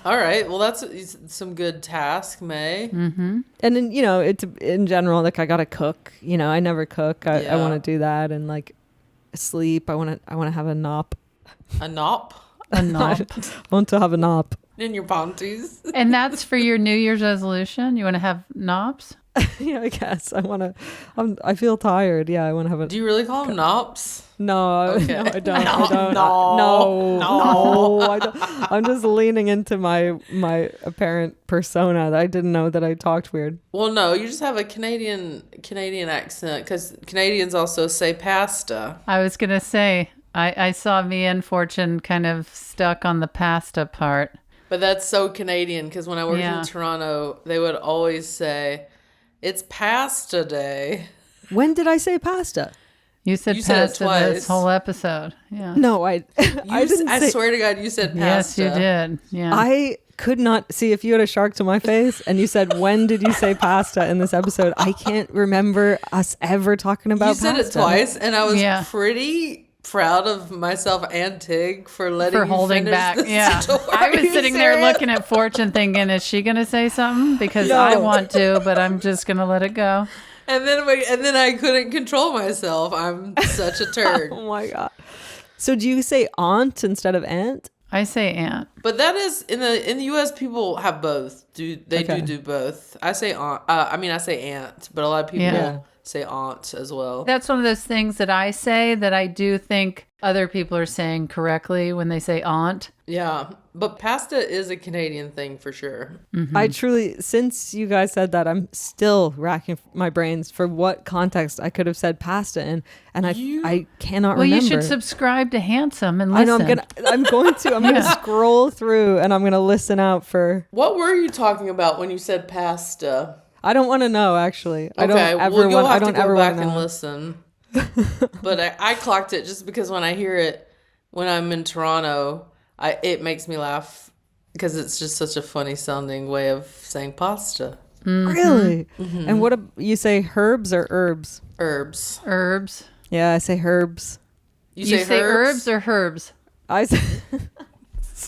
All right. Well, that's some good task, May. And then, it's in general, like I gotta cook. I never cook. I Yeah. want to do that and like sleep. I want to have a nap. A nop A nop. I want to have a nap. in your panties. And that's for your New Year's resolution? You want to have nops? Yeah, I guess I want to. I feel tired. Yeah, I want to have a. Do you really call them nops? No, Okay. no, I don't. I don't. No. No, I don't. I'm just leaning into my apparent persona that I didn't know that I talked weird. Well, no, you just have a Canadian accent because Canadians also say pasta. I was going to say, I saw me and Fortune kind of stuck on the pasta part. But that's so Canadian because when I worked Yeah. in Toronto, they would always say, "It's pasta day." When did I say pasta? You said You said it pasta twice. this whole episode. Yeah. No, I didn't I say. swear to God, you said Yes, pasta. you did. Yeah. I could not see if you had a shark to my face and you said, when did you say pasta in this episode? I can't remember us ever talking about You said pasta. it twice, and I was Yeah. pretty proud of myself and Tig for letting for you holding finish back. the Yeah. story. I was Are you sitting there serious? looking at Fortune thinking, is she going to say something? Because No. I want to, but I'm just going to let it go. And then I couldn't control myself. I'm such a turd. Oh my God. So do you say aunt instead of aunt? I say aunt. But that is in the US, people have both. They Okay. do both. I say aunt. I say aunt, but a lot of people Yeah. say aunt as well. That's one of those things that I say that I do think other people are saying correctly when they say aunt. Yeah, but pasta is a Canadian thing for sure. I truly, since you guys said that, I'm still racking my brains for what context I could have said pasta in, and I cannot Well, remember. you should subscribe to Handsome and I listen. know I'm going to scroll through and I'm gonna listen out for. What were you talking about when you said pasta? I don't want to know actually. I don't Okay, ever well, you'll want. I have don't to ever go back want to and know. listen. But I clocked it just because when I hear it when I'm in Toronto, it makes me laugh because it's just such a funny sounding way of saying pasta. Really? And what you say, herbs or herbs? Herbs. Herbs. Yeah, I say herbs. You You say herbs or herbs? I say.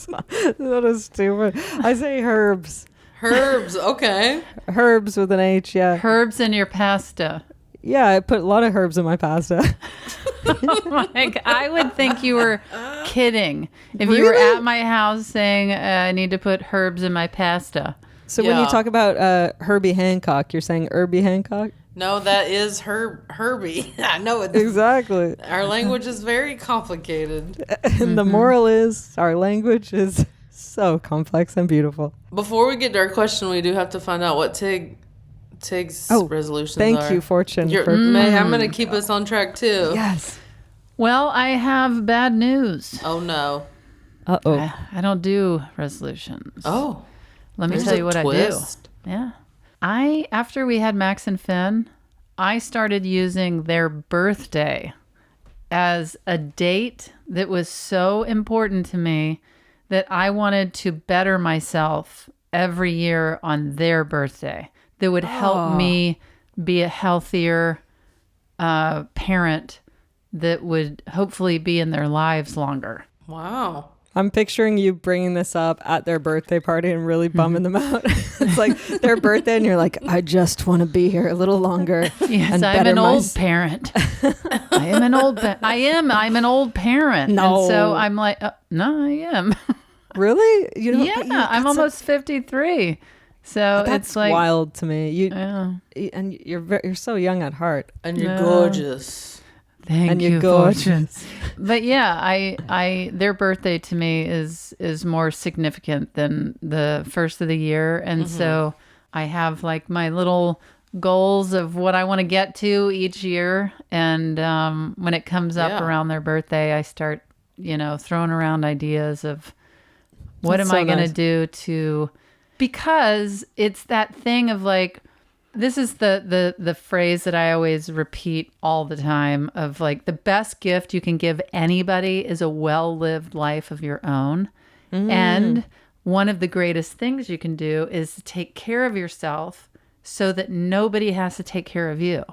That is stupid. I say herbs. Herbs. Okay. Herbs with an H. Yeah. Herbs in your pasta. Yeah, I put a lot of herbs in my pasta. Like, I would think you were kidding if you were Really? at my house saying I need to put herbs in my pasta. So when you Yeah. talk about Herbie Hancock, you're saying Herbie Hancock? No, that is Herbie. I know it. Exactly. Our language is very complicated. And the moral is our language is so complex and beautiful. Before we get to our question, we do have to find out what Tig's resolutions Thank are. you, Fortune. May, I'm going to keep us on track too. Yes. Well, I have bad news. Oh no. Uh-oh. I don't do resolutions. Oh. Let me there's tell a you what twist. I do. Yeah. After we had Max and Finn, I started using their birthday as a date that was so important to me that I wanted to better myself every year on their birthday. That would help me be a healthier parent that would hopefully be in their lives longer. Wow. I'm picturing you bringing this up at their birthday party and really bumming them out. It's like their birthday and you're like, I just want to be here a little longer. Yes, and I'm better an old mys- parent. I'm an old parent. No. And so I'm like, no, I am. Really? You know, Yeah, but I'm almost 53. So That's it's like, wild to me. yeah. And you're so young at heart. And you're No. gorgeous. Thank And you, you're Fortune. gorgeous. But yeah, I their birthday to me is more significant than the first of the year, and so I have like my little goals of what I want to get to each year, and when it comes up Yeah. around their birthday, I start throwing around ideas of what That's am so I going nice. to do to, because it's that thing of like, this is the phrase that I always repeat all the time of like, the best gift you can give anybody is a well-lived life of your own. And one of the greatest things you can do is to take care of yourself so that nobody has to take care of you.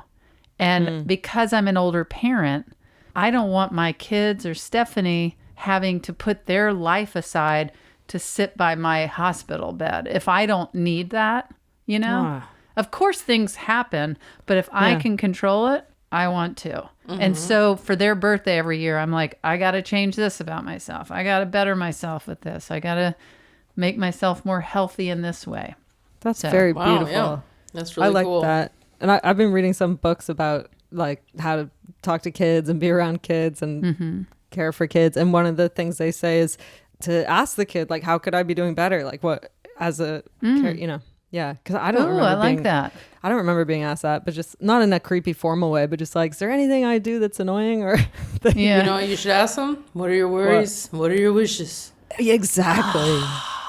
And because I'm an older parent, I don't want my kids or Stephanie having to put their life aside to sit by my hospital bed if I don't need that, you know? Of course things happen, but if I can control it, I want to. And so for their birthday every year, I'm like, I got to change this about myself. I got to better myself with this. I got to make myself more healthy in this way. That's very beautiful. Yeah. That's really I cool. like that. And I've been reading some books about like how to talk to kids and be around kids and care for kids. And one of the things they say is to ask the kid, like, how could I be doing better? Like what, as a, you know, because I don't remember I like that. I don't remember being asked that, but just not in a creepy formal way, but just like, is there anything I do that's annoying or You know what you should ask them? What are your worries? What are your wishes? Exactly.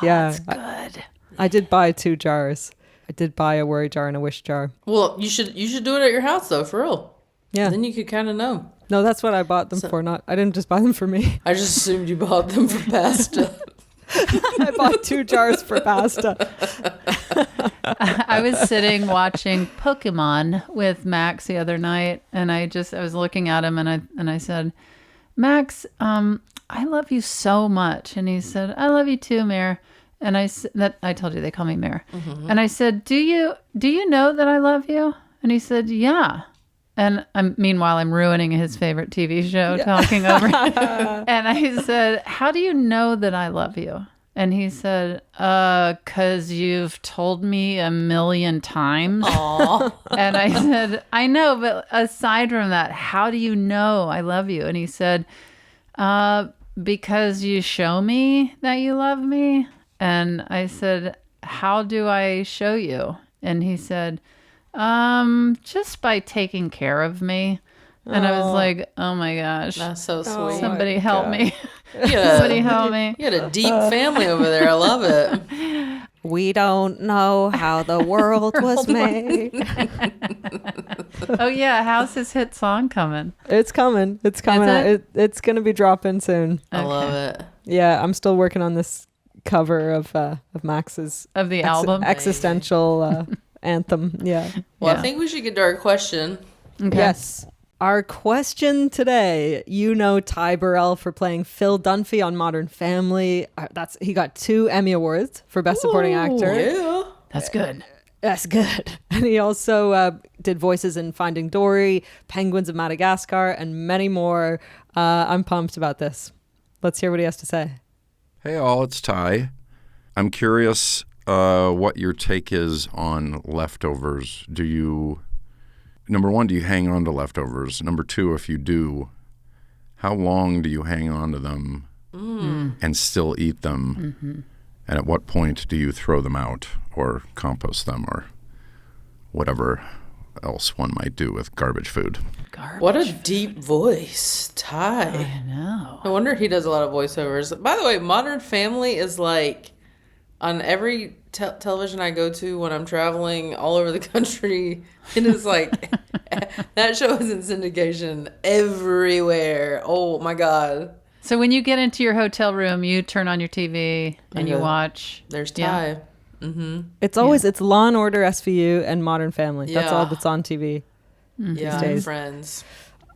Yeah. That's good. I did buy 2 jars. I did buy a worry jar and a wish jar. Well, you should do it at your house though, for real. Yeah. Then you could kind of know. No, that's what I bought them for. I didn't just buy them for me. I just assumed you bought them for pasta. I bought 2 jars for pasta. I was sitting watching Pokemon with Max the other night, and I was looking at him, and I said, Max, I love you so much. And he said, I love you too, Mare. And I told you they call me Mare. And I said, do you know that I love you? And he said, yeah. And meanwhile, I'm ruining his favorite TV show, talking over. And I said, how do you know that I love you? And he said, 'cause you've told me 1,000,000 times. Aww. And I said, I know, but aside from that, how do you know I love you? And he said, because you show me that you love me. And I said, how do I show you? And he said, just by taking care of me. And I was like, oh my gosh. That's so sweet. Somebody help me. Yeah. Somebody help me. You had a deep family over there. I love it. We don't know how the world was made. Oh yeah, how's his hit song coming? It's coming. It's coming. It's going to be dropping soon. I love it. Yeah, I'm still working on this cover of Max's Of the album? existential anthem. Yeah. Well, Yeah. I think we should get to our question. Okay. Yes. Our question today, you know Ty Burrell for playing Phil Dunphy on Modern Family. He got 2 Emmy Awards for Best Supporting Actor. Yeah. That's good. That's good. And he also did voices in Finding Dory, Penguins of Madagascar, and many more. I'm pumped about this. Let's hear what he has to say. Hey all, it's Ty. I'm curious what your take is on leftovers. Number 1, do you hang on to leftovers? Number 2, if you do, how long do you hang on to them and still eat them? Mm-hmm. And at what point do you throw them out or compost them or whatever else one might do with garbage food? What a deep voice, Ty. I know. No wonder he does a lot of voiceovers. By the way, Modern Family is like on every television I go to when I'm traveling all over the country. It is like that show is in syndication everywhere. Oh my God. So when you get into your hotel room, you turn on your TV and you watch. There's Yeah. Ty. Mm-hmm. It's always it's Law and Order, SVU, and Modern Family. That's Yeah. all that's on TV. Yeah, days. and Friends.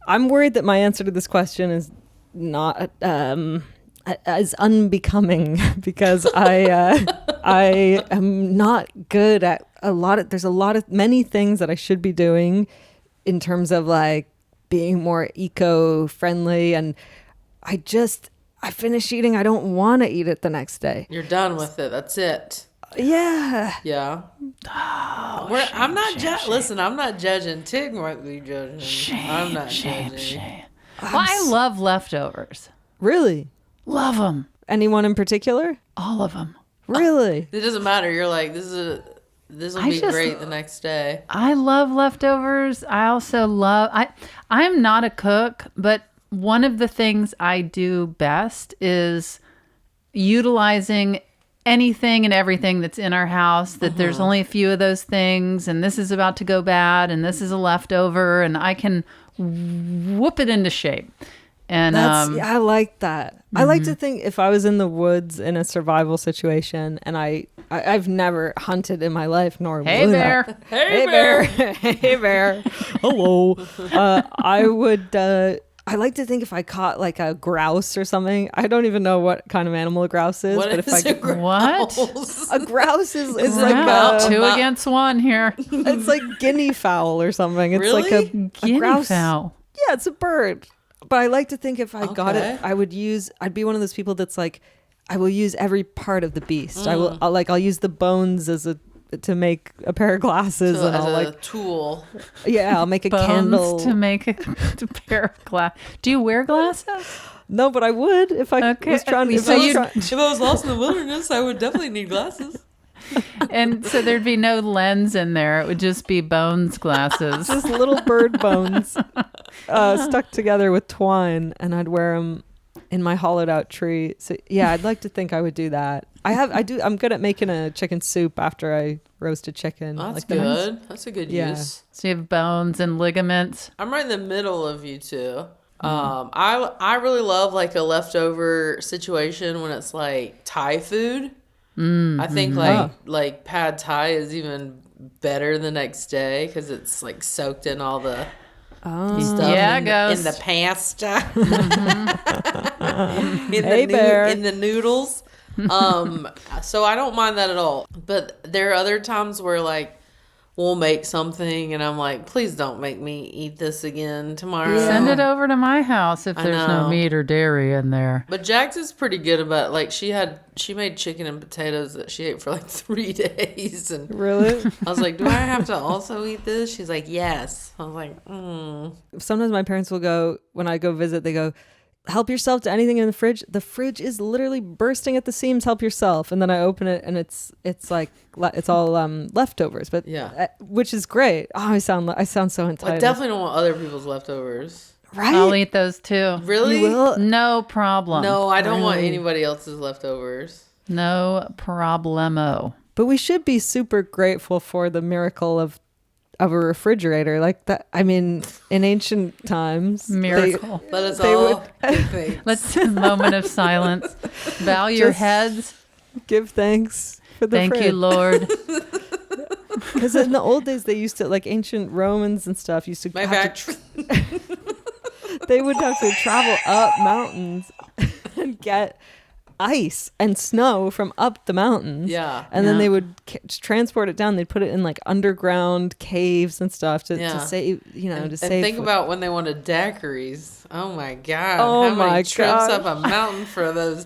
I'm worried that my answer to this question is not as unbecoming because I am not good at many things that I should be doing in terms of like being more eco-friendly, and I finish eating, I don't want to eat it the next day. You're done with it. That's it. Yeah. Yeah. Oh, I'm not listen, I'm not judging. Tig might be judging. I'm not judging. Well, I love leftovers. Really? Love them. Anyone in particular? All of them. Really? It doesn't matter. You're like, this will be great the next day. I love leftovers. I also love, I'm not a cook, but one of the things I do best is utilizing anything and everything that's in our house, that there's only a few of those things, and this is about to go bad, and this is a leftover, and I can whoop it into shape. And I like that. I like to think if I was in the woods in a survival situation, and I've never hunted in my life, nor hey would bear, I. Hey bear, hey bear, hello. I would. I like to think if I caught like a grouse or something. I don't even know what kind of animal a grouse is, What but if is I a grouse? What? a grouse is Wow, like two against one here. it's like guinea fowl or something. It's like a Guinea grouse. fowl. Yeah, it's a bird. But I like to think if I got Okay. it, I'd be one of those people that's like, I will use every part of the beast. I'll use the bones to make a pair of glasses, So and as I'll a tool. I'll make a Bones candle. to make a pair of glass. Do you wear glasses? No, but I would if I Okay. was trying to. So If I was lost in the wilderness, I would definitely need glasses. And so there'd be no lens in there. It would just be bones glasses. Just little bird bones stuck together with twine, and I'd wear them in my hollowed out tree. So yeah, I'd like to think I would do that. I'm good at making a chicken soup after I roast a chicken. That's like the nice- good. That's a good Yeah. use. So you have bones and ligaments. I'm right in the middle of you two. I really love like a leftover situation when it's like Thai food. I think like pad Thai is even better the next day because it's like soaked in all the stuff Yeah, in ghost. the pasta, Hey, bear. in the noodles. So I don't mind that at all. But there are other times where like we'll make something and I'm like, please don't make me eat this again tomorrow. Send it over to my house if I there's no know. meat or dairy in there. But Jax is pretty good about like she made chicken and potatoes that she ate for like 3 days, and Really? I was like, do I have to also eat this? She's like, yes. I was like, Sometimes my parents will go, when I go visit, they go, help yourself to anything in the fridge. The fridge is literally bursting at the seams. Help yourself. And then I open it and it's like it's all leftovers. But Yeah. which is great. Oh, I sound so entitled. I definitely don't want other people's leftovers. Right? I'll eat those too. Really? You will? No problem. No, I don't want Really? anybody else's leftovers. No problemo. But we should be super grateful for the miracle of a refrigerator like that. I mean, in ancient times, Miracle. Let us They all give thanks. Let's do a moment of silence. Bow your Just heads. give thanks for the Thank fridge. you, Lord. Because in the old days, they used to, like ancient Romans and stuff, used to My have to factory. they would have to travel up mountains and get ice and snow from up the mountains. Yeah. And then Yeah. they would transport it down. They'd put it in like underground caves and stuff to Yeah. save, to And save. think about when they wanted daiquiris. Oh my God. Oh How my many trips gosh. up a mountain for those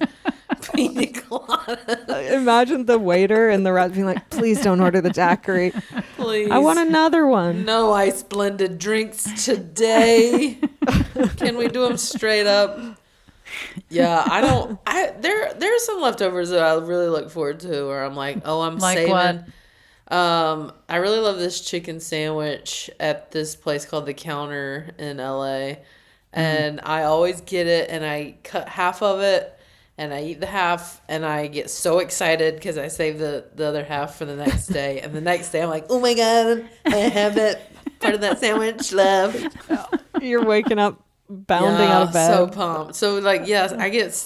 pina coladas? Imagine the waiter and the rat being like, please don't order the daiquiri. Please. I want another one. No ice blended drinks today. Can we do them straight up? Yeah, there's some leftovers that I really look forward to where I'm like, oh, I'm Like saving. what? I really love this chicken sandwich at this place called The Counter in LA. And I always get it and I cut half of it and I eat the half and I get so excited because I save the other half for the next day. And the next day I'm like, oh my God, I have that part of that sandwich left. You're waking up bounding out of bed. So pumped. So like, yes,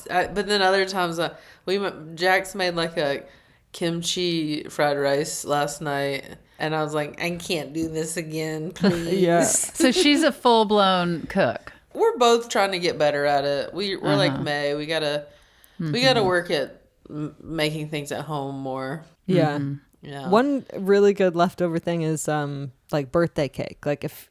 but then other times Jax made like a kimchi fried rice last night. And I was like, I can't do this again, please. Yeah. So she's a full-blown cook. We're both trying to get better at it. We're like May. We gotta work at making things at home more. Yeah. Yeah. One really good leftover thing is like birthday cake. Like if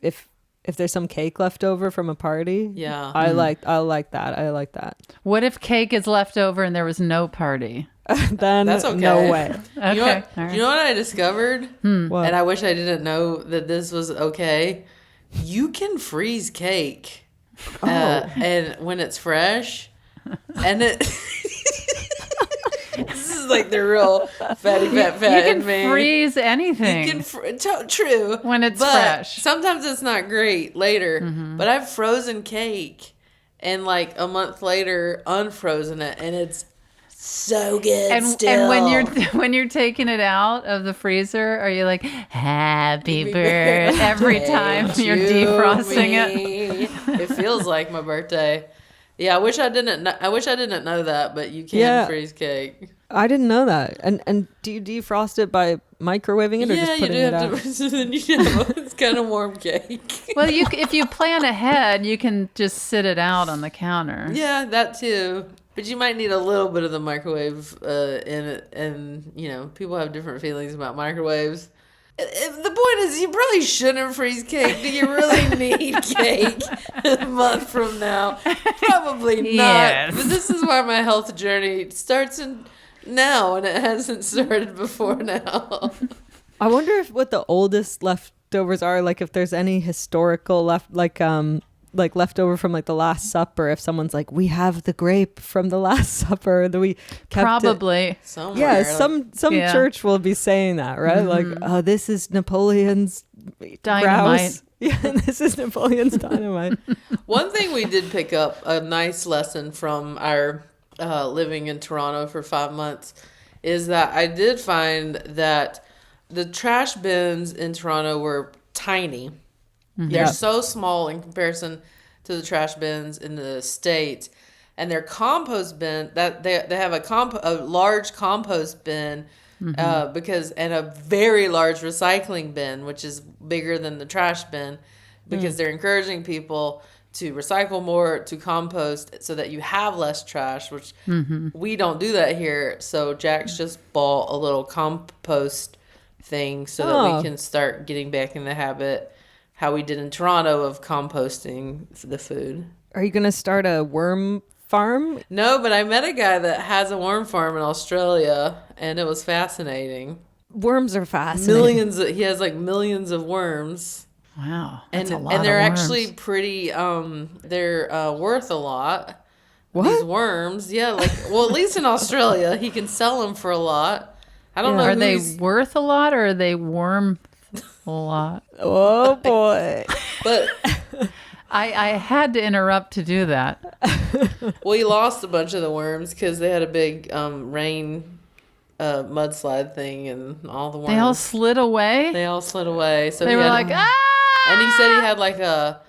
there's some cake left over from a party, Yeah. I like that. I like that. What if cake is left over and there was no party? Then That's okay. no way. Okay. You know what, all right. you know what I discovered? What? And I wish I didn't know that this was okay. You can freeze cake. And when it's fresh, and it. This is like the real fatty fat You in can me. freeze anything. You can true When it's but fresh. Sometimes it's not great later. But I've frozen cake, and like a month later, unfrozen it, and it's so good. and still. when you're taking it out of the freezer, are you like happy birthday every time you're defrosting it? It feels like my birthday. Yeah, I wish I didn't. I wish I didn't know that, but you can Yeah. freeze cake. I didn't know that. And do you defrost it by microwaving it or Yeah, just you putting do it have out? to. Then you know, it's kind of warm cake. Well, if you plan ahead, you can just sit it out on the counter. Yeah, that too. But you might need a little bit of the microwave in it, and you know, people have different feelings about microwaves. The point is, you probably shouldn't freeze cake. Do you really need cake a month from now? Probably not. Yes. But this is why my health journey starts now, and it hasn't started before now. I wonder if what the oldest leftovers are, like if there's any historical like leftover from like the Last Supper. If someone's like, we have the grape from the Last Supper that we kept it. Probably. Somewhere, Yeah, like- some Yeah. church will be saying that, right? Like, oh, this is Napoleon's Dynamite. grouse. Yeah, this is Napoleon's dynamite. One thing we did pick up a nice lesson from our living in Toronto for 5 months is that I did find that the trash bins in Toronto were tiny. They're Yeah. so small in comparison to the trash bins in the States. And their compost bin, that they have a large compost bin and a very large recycling bin, which is bigger than the trash bin, because they're encouraging people to recycle more, to compost, so that you have less trash, which we don't do that here. So Jack's just bought a little compost thing so that Oh. we can start getting back in the habit, how we did in Toronto, of composting the food. Are you going to start a worm farm? No, but I met a guy that has a worm farm in Australia, and it was fascinating. Worms are fascinating. He has like millions of worms. Wow. And That's a lot they're of worms. actually pretty they're worth a lot. What? These worms. Yeah, like, well, at least in Australia, he can sell them for a lot. I don't know Are they who's, worth a lot or are they worm a lot? Oh boy. but I had to interrupt to do that. well, he lost a bunch of the worms because they had a big rain mudslide thing, and all the worms They all slid away. they all slid away. So They he were had- like, ah! and he said he had like a,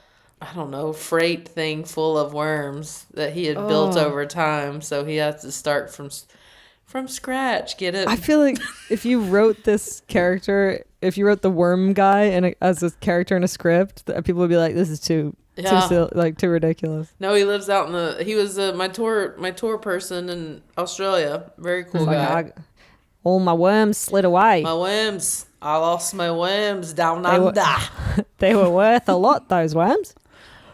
I don't know, freight thing full of worms that he had built over time. So he had to start from scratch. Get it? I feel like if you wrote this character, if you wrote the worm guy as a character in a script, people would be like, "This is too ridiculous." No, he lives out in the. He was my tour person in Australia. Very cool guy. Like, all my worms slid away. My worms. I lost my worms down They were- under. They were worth a lot. Those worms.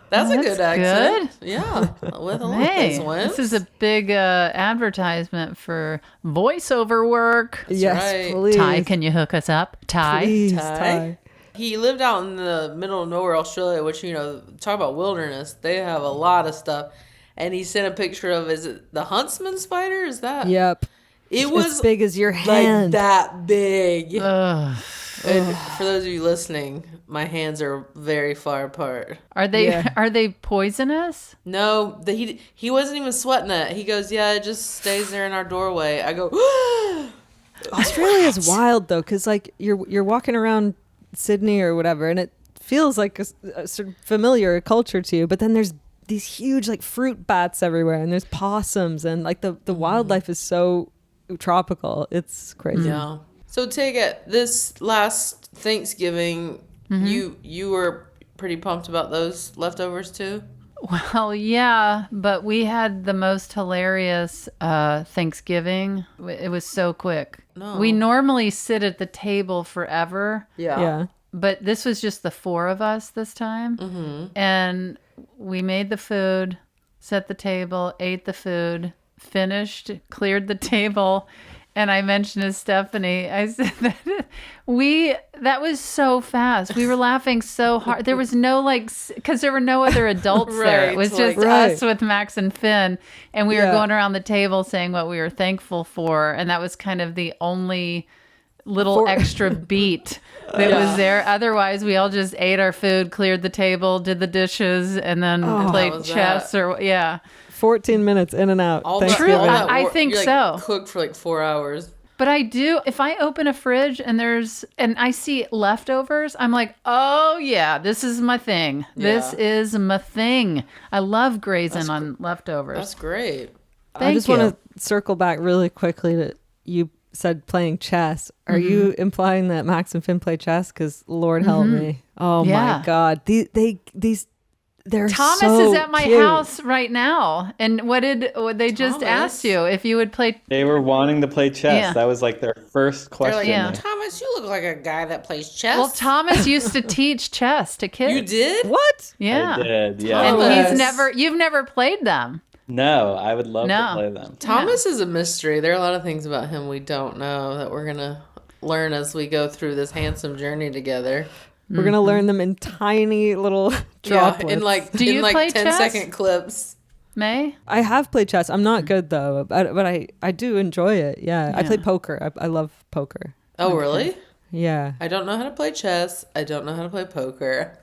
That's a That's good accent. Yeah, with a lot of Hey, those worms. this is a big advertisement for voiceover work. Yes, right. please. Ty, can you hook us up? Ty? Please, Ty. Ty. He lived out in the middle of nowhere, Australia, which, you know, talk about wilderness. They have a lot of stuff. And he sent a picture of, is it the huntsman spider? Is that? Yep. It As was big as your like hand. that big. Ugh. And for those of you listening, my hands are very far apart. Are they Yeah. are they poisonous? No, he wasn't even sweating it. He goes, yeah, it just stays there in our doorway. I go, Australia is wild though, because like you're walking around Sydney or whatever, and it feels like a sort of familiar culture to you, but then there's these huge like fruit bats everywhere, and there's possums, and like the wildlife is so tropical. It's crazy. yeah. So take it. This last Thanksgiving, you were pretty pumped about those leftovers too? Well, yeah, but we had the most hilarious Thanksgiving. It was so quick. No. We normally sit at the table forever, Yeah. but this was just the four of us this time. And we made the food, set the table, ate the food, finished, cleared the table. And I mentioned to Stephanie, I said that was so fast. We were laughing so hard. There was no because there were no other adults there. Right, It was just like- us with Max and Finn. And we were Yeah. going around the table saying what we were thankful for. And that was kind of the only little extra beat that was there. Otherwise, we all just ate our food, cleared the table, did the dishes, and then played How was chess yeah. 14 minutes in and out. All Thanks. that, all that I work- think you, so. Cooked for like 4 hours. But I do, if I open a fridge and I see leftovers, I'm like, oh yeah, this is my thing. This is my thing. I love grazing on leftovers. That's great. I just want to circle back really quickly to you said playing chess. Are you implying that Max and Finn play chess? Because Lord help me. Oh my God. They're Thomas so is at my cute. house right now. And what they just asked you if you would play. They were wanting to play chess. Yeah. That was like their first question. yeah. Thomas, you look like a guy that plays chess. Well, Thomas used to teach chess to kids. You did? What? Yeah. I did, yeah. Thomas. You've never played them. No, I would love to play them. Thomas is a mystery. There are a lot of things about him we don't know that we're going to learn as we go through this handsome journey together. We're going to learn them in tiny little droplets. Yeah, in like, Do you play 10-second chess? clips. May? I have played chess. I'm not good though, but I do enjoy it. Yeah. I play poker. I love poker. Oh, really? Yeah. I don't know how to play chess. I don't know how to play poker.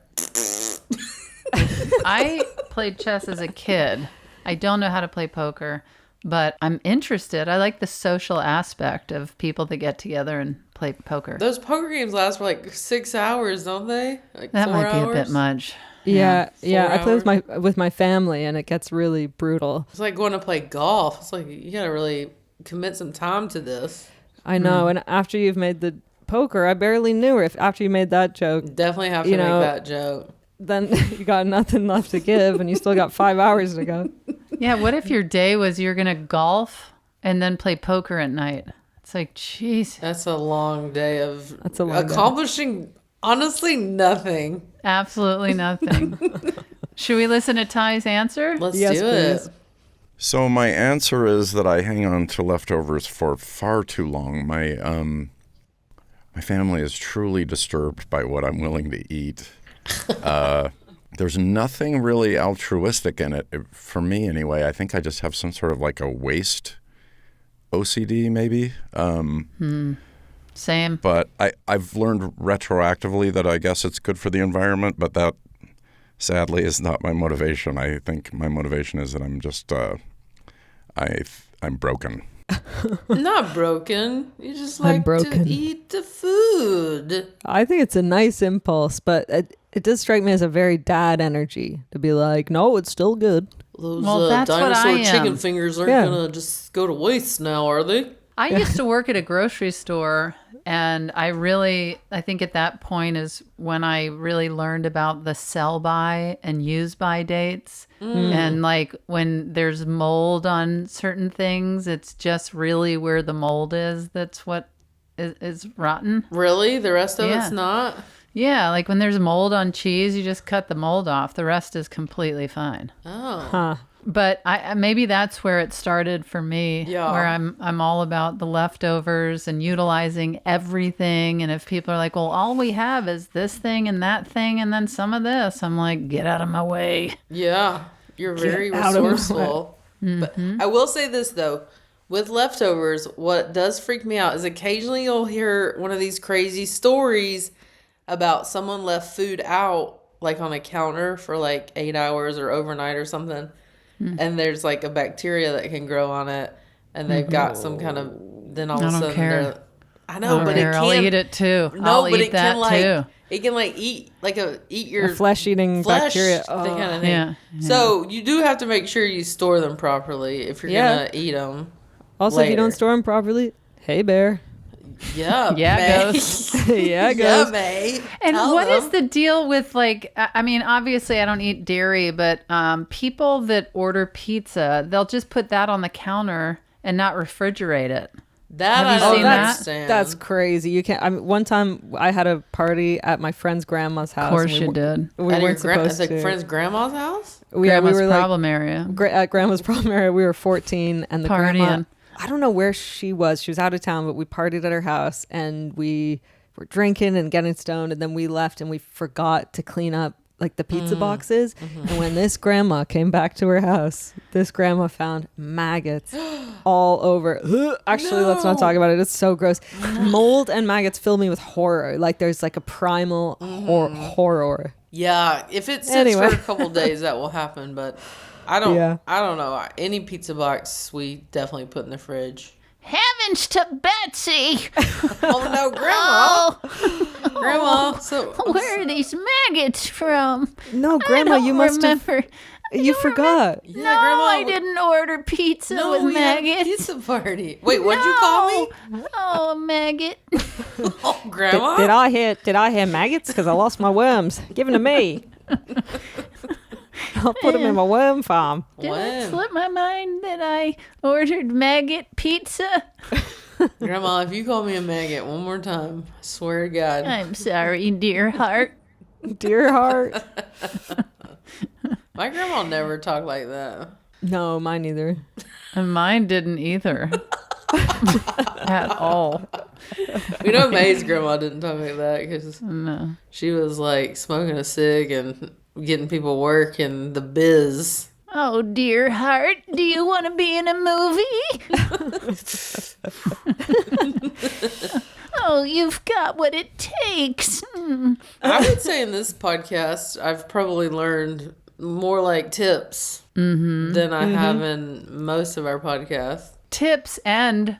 I played chess as a kid. I don't know how to play poker, but I'm interested. I like the social aspect of people that get together and play poker. Those poker games last for like 6 hours, don't they? Like That 4 might be hours? a bit much. Yeah. I play 4 with my family and it gets really brutal. It's like going to play golf. It's like you got to really commit some time to this. I know. And after you've made the poker, I barely knew her. If after you made that joke, Definitely have to make that joke. then you got nothing left to give and you still got 5 hours to go. Yeah, what if your day was you're going to golf and then play poker at night? It's like, jeez. That's a long day of That's a long day. accomplishing, honestly, nothing. Absolutely nothing. Should we listen to Ty's answer? Let's Yes, do please. it. So my answer is that I hang on to leftovers for far too long. My family is truly disturbed by what I'm willing to eat. There's nothing really altruistic in it, for me anyway. I think I just have some sort of like a waste OCD maybe. Same. But I've learned retroactively that I guess it's good for the environment, but that sadly is not my motivation. I think my motivation is that I'm just, I'm broken. Not broken. You just like broken. to eat the food. I think it's a nice impulse, but it does strike me as a very dad energy to be like, no, it's still good. Those Well, that's what I dinosaur chicken am. fingers aren't Yeah. going to just go to waste now, are they? I used to work at a grocery store, and I think at that point is when I really learned about the sell by and use by dates. And like when there's mold on certain things, it's just really where the mold is that's what is rotten. Really? The rest of Yeah. it's not? Yeah, like when there's mold on cheese, you just cut the mold off. The rest is completely fine. Oh. Huh. But maybe that's where it started for me, Yeah. where I'm all about the leftovers and utilizing everything. And if people are like, well, all we have is this thing and that thing and then some of this, I'm like, get out of my way. Yeah. You're very out of my resourceful. But I will say this, though. With leftovers, what does freak me out is occasionally you'll hear one of these crazy stories about someone left food out, like on a counter for like 8 hours or overnight or something. And there's like a bacteria that can grow on it. And they've got some kind of, then all of a I don't sudden care. they're, I know, but Here, it I'll can. eat it too. No, I'll but eat it that can like, too. it can like eat your A flesh-eating flesh, bacteria. that kind of thing. Yeah. So you do have to make sure you store them properly if you're Yeah. gonna eat them. Also, if you later. don't store them properly, hey, bear. Yeah, Yeah, May. ghost. Yeah, it Yeah, goes. May. And Tell what is them. the deal with like, I mean, obviously I don't eat dairy, but people that order pizza, they'll just put that on the counter and not refrigerate it. That Have I you don't seen that? understand. That's crazy. You can't. I mean, one time I had a party at my friend's grandma's house. Of course and you we, did. We at your weren't supposed at to. a friend's grandma's house. we Grandma's were problem area. at grandma's problem area. We were 14, and the grandma. Partying. I don't know where she was. She was out of town, but we partied at her house, and we were drinking and getting stoned, and then we left, and we forgot to clean up like the pizza boxes. And when this grandma came back to her house, this grandma found maggots all over. Actually, let's not talk about it. It's so gross. Mold and maggots fill me with horror. Like there's like a primal horror. Yeah, if it sits Anyway. for a couple days, that will happen. But I don't. Yeah. I don't know. Any pizza box we definitely put in the fridge. Heavens to Betsy! Oh no, Grandma! Grandma, so Where are these maggots from? No, Grandma, you must have. remember. You forgot. yeah, No, Grandma, I didn't order pizza No, with we had a maggots. pizza party. Wait, what'd you call me? Oh, a maggot. Oh, Grandma. Did I hear maggots? Because I lost my worms. Give them to me. I'll put them in my worm farm. Did Wow. it slip my mind that I ordered maggot pizza? Grandma, if you call me a maggot one more time, I swear to God. I'm sorry, dear heart. Dear heart. My grandma never talked like that. No, mine either. And mine didn't either. At all. You know, May's grandma didn't talk like that because No. she was like smoking a cig and getting people work in the biz. Oh, dear heart, do you want to be in a movie? Oh, you've got what it takes. I would say in this podcast, I've probably learned more like tips than I have in most of our podcasts. Tips and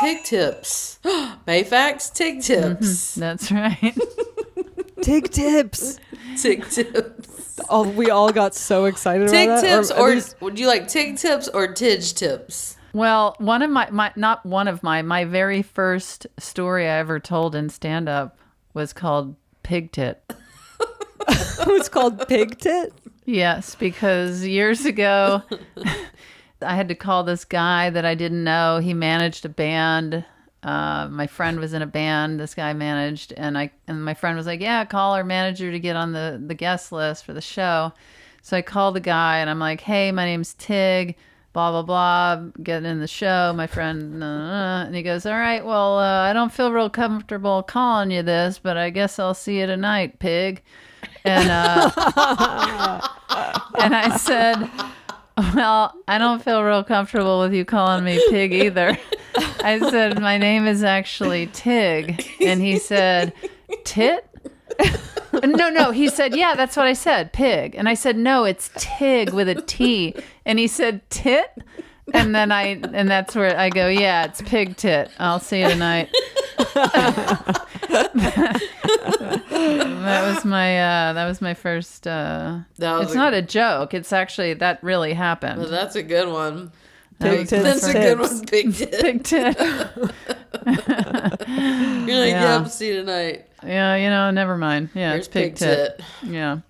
Tig tips. Mayfax, tig tips. that's right. Tig tips. Tig tips. Oh, we all got so excited Tig about that. tips, at or least- would you like tig tips or tidge tips? Well, my very first story I ever told in stand-up was called Pig Tit. it's called pig tit. Yes, because years ago, I had to call this guy that I didn't know. He managed a band. My friend was in a band. This guy managed, and my friend was like, "Yeah, call our manager to get on the guest list for the show." So I called the guy, and I'm like, "Hey, my name's Tig. Blah blah blah. Getting in the show." My friend, and he goes, "All right. Well, I don't feel real comfortable calling you this, but I guess I'll see you tonight, pig." And and I said, "Well, I don't feel real comfortable with you calling me pig either." I said, "My name is actually Tig." And he said, "Tit?" No. He said, "Yeah, that's what I said, pig." And I said, "No, it's Tig with a T." And he said, "Tit?" And then that's where I go, "Yeah, it's pig tit. I'll see you tonight." That was my first. It's not a joke. It's actually that really happened. Well, that's a good one. Pig tits. That's a good one, big tit. Pig tit. You're like, Yeah. see you tonight. Yeah, never mind. Yeah, Here's it's pig tit. Yeah.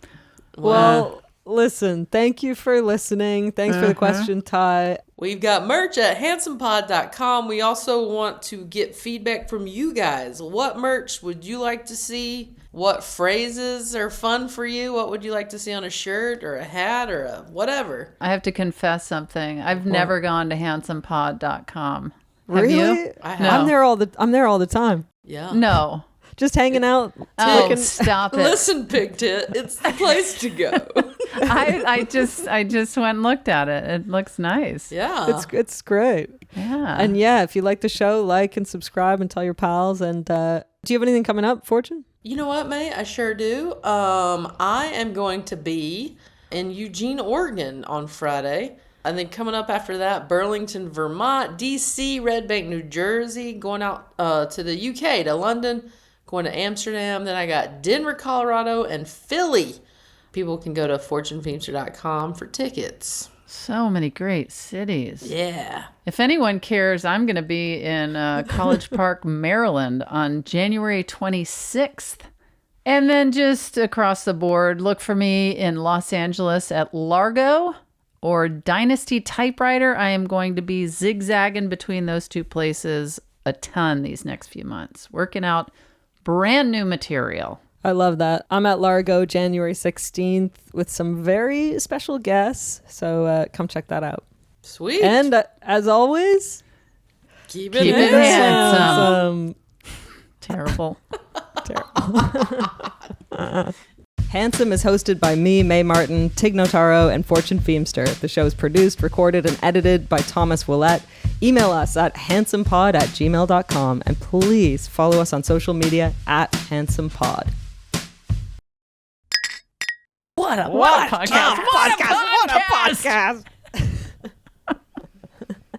Well, listen, thank you for listening. Thanks for the question, Ty. We've got merch at handsomepod.com. We also want to get feedback from you guys. What merch would you like to see? What phrases are fun for you? What would you like to see on a shirt or a hat or a whatever? I have to confess something. I've never gone to handsomepod.com. Have Really? you? I have. No. I'm there all the time. Yeah. No. Just hanging out. Oh, looking- stop it. Listen, Big Tit, it's the place to go. I just went and looked at it. It looks nice. Yeah. It's great. Yeah. And yeah, if you like the show, like and subscribe and tell your pals. And do you have anything coming up, Fortune? You know what, May? I sure do. I am going to be in Eugene, Oregon on Friday. And then coming up after that, Burlington, Vermont, DC, Red Bank, New Jersey, going out to the UK, to London, going to Amsterdam. Then I got Denver, Colorado, and Philly. People can go to fortunefeimster.com for tickets. So many great cities. Yeah. If anyone cares, I'm going to be in College Park, Maryland on January 26th. And then just across the board, look for me in Los Angeles at Largo or Dynasty Typewriter. I am going to be zigzagging between those two places a ton these next few months, working out brand new material. I love that. I'm at Largo January 16th with some very special guests. So come check that out. Sweet. And as always, keep Keep it it handsome. Terrible. Terrible. Handsome is hosted by me, May Martin, Tig Notaro, and Fortune Feimster. The show is produced, recorded, and edited by Thomas Ouellette. Email us at handsomepod@gmail.com. And please follow us on social media at handsomepod. What a podcast. What a podcast.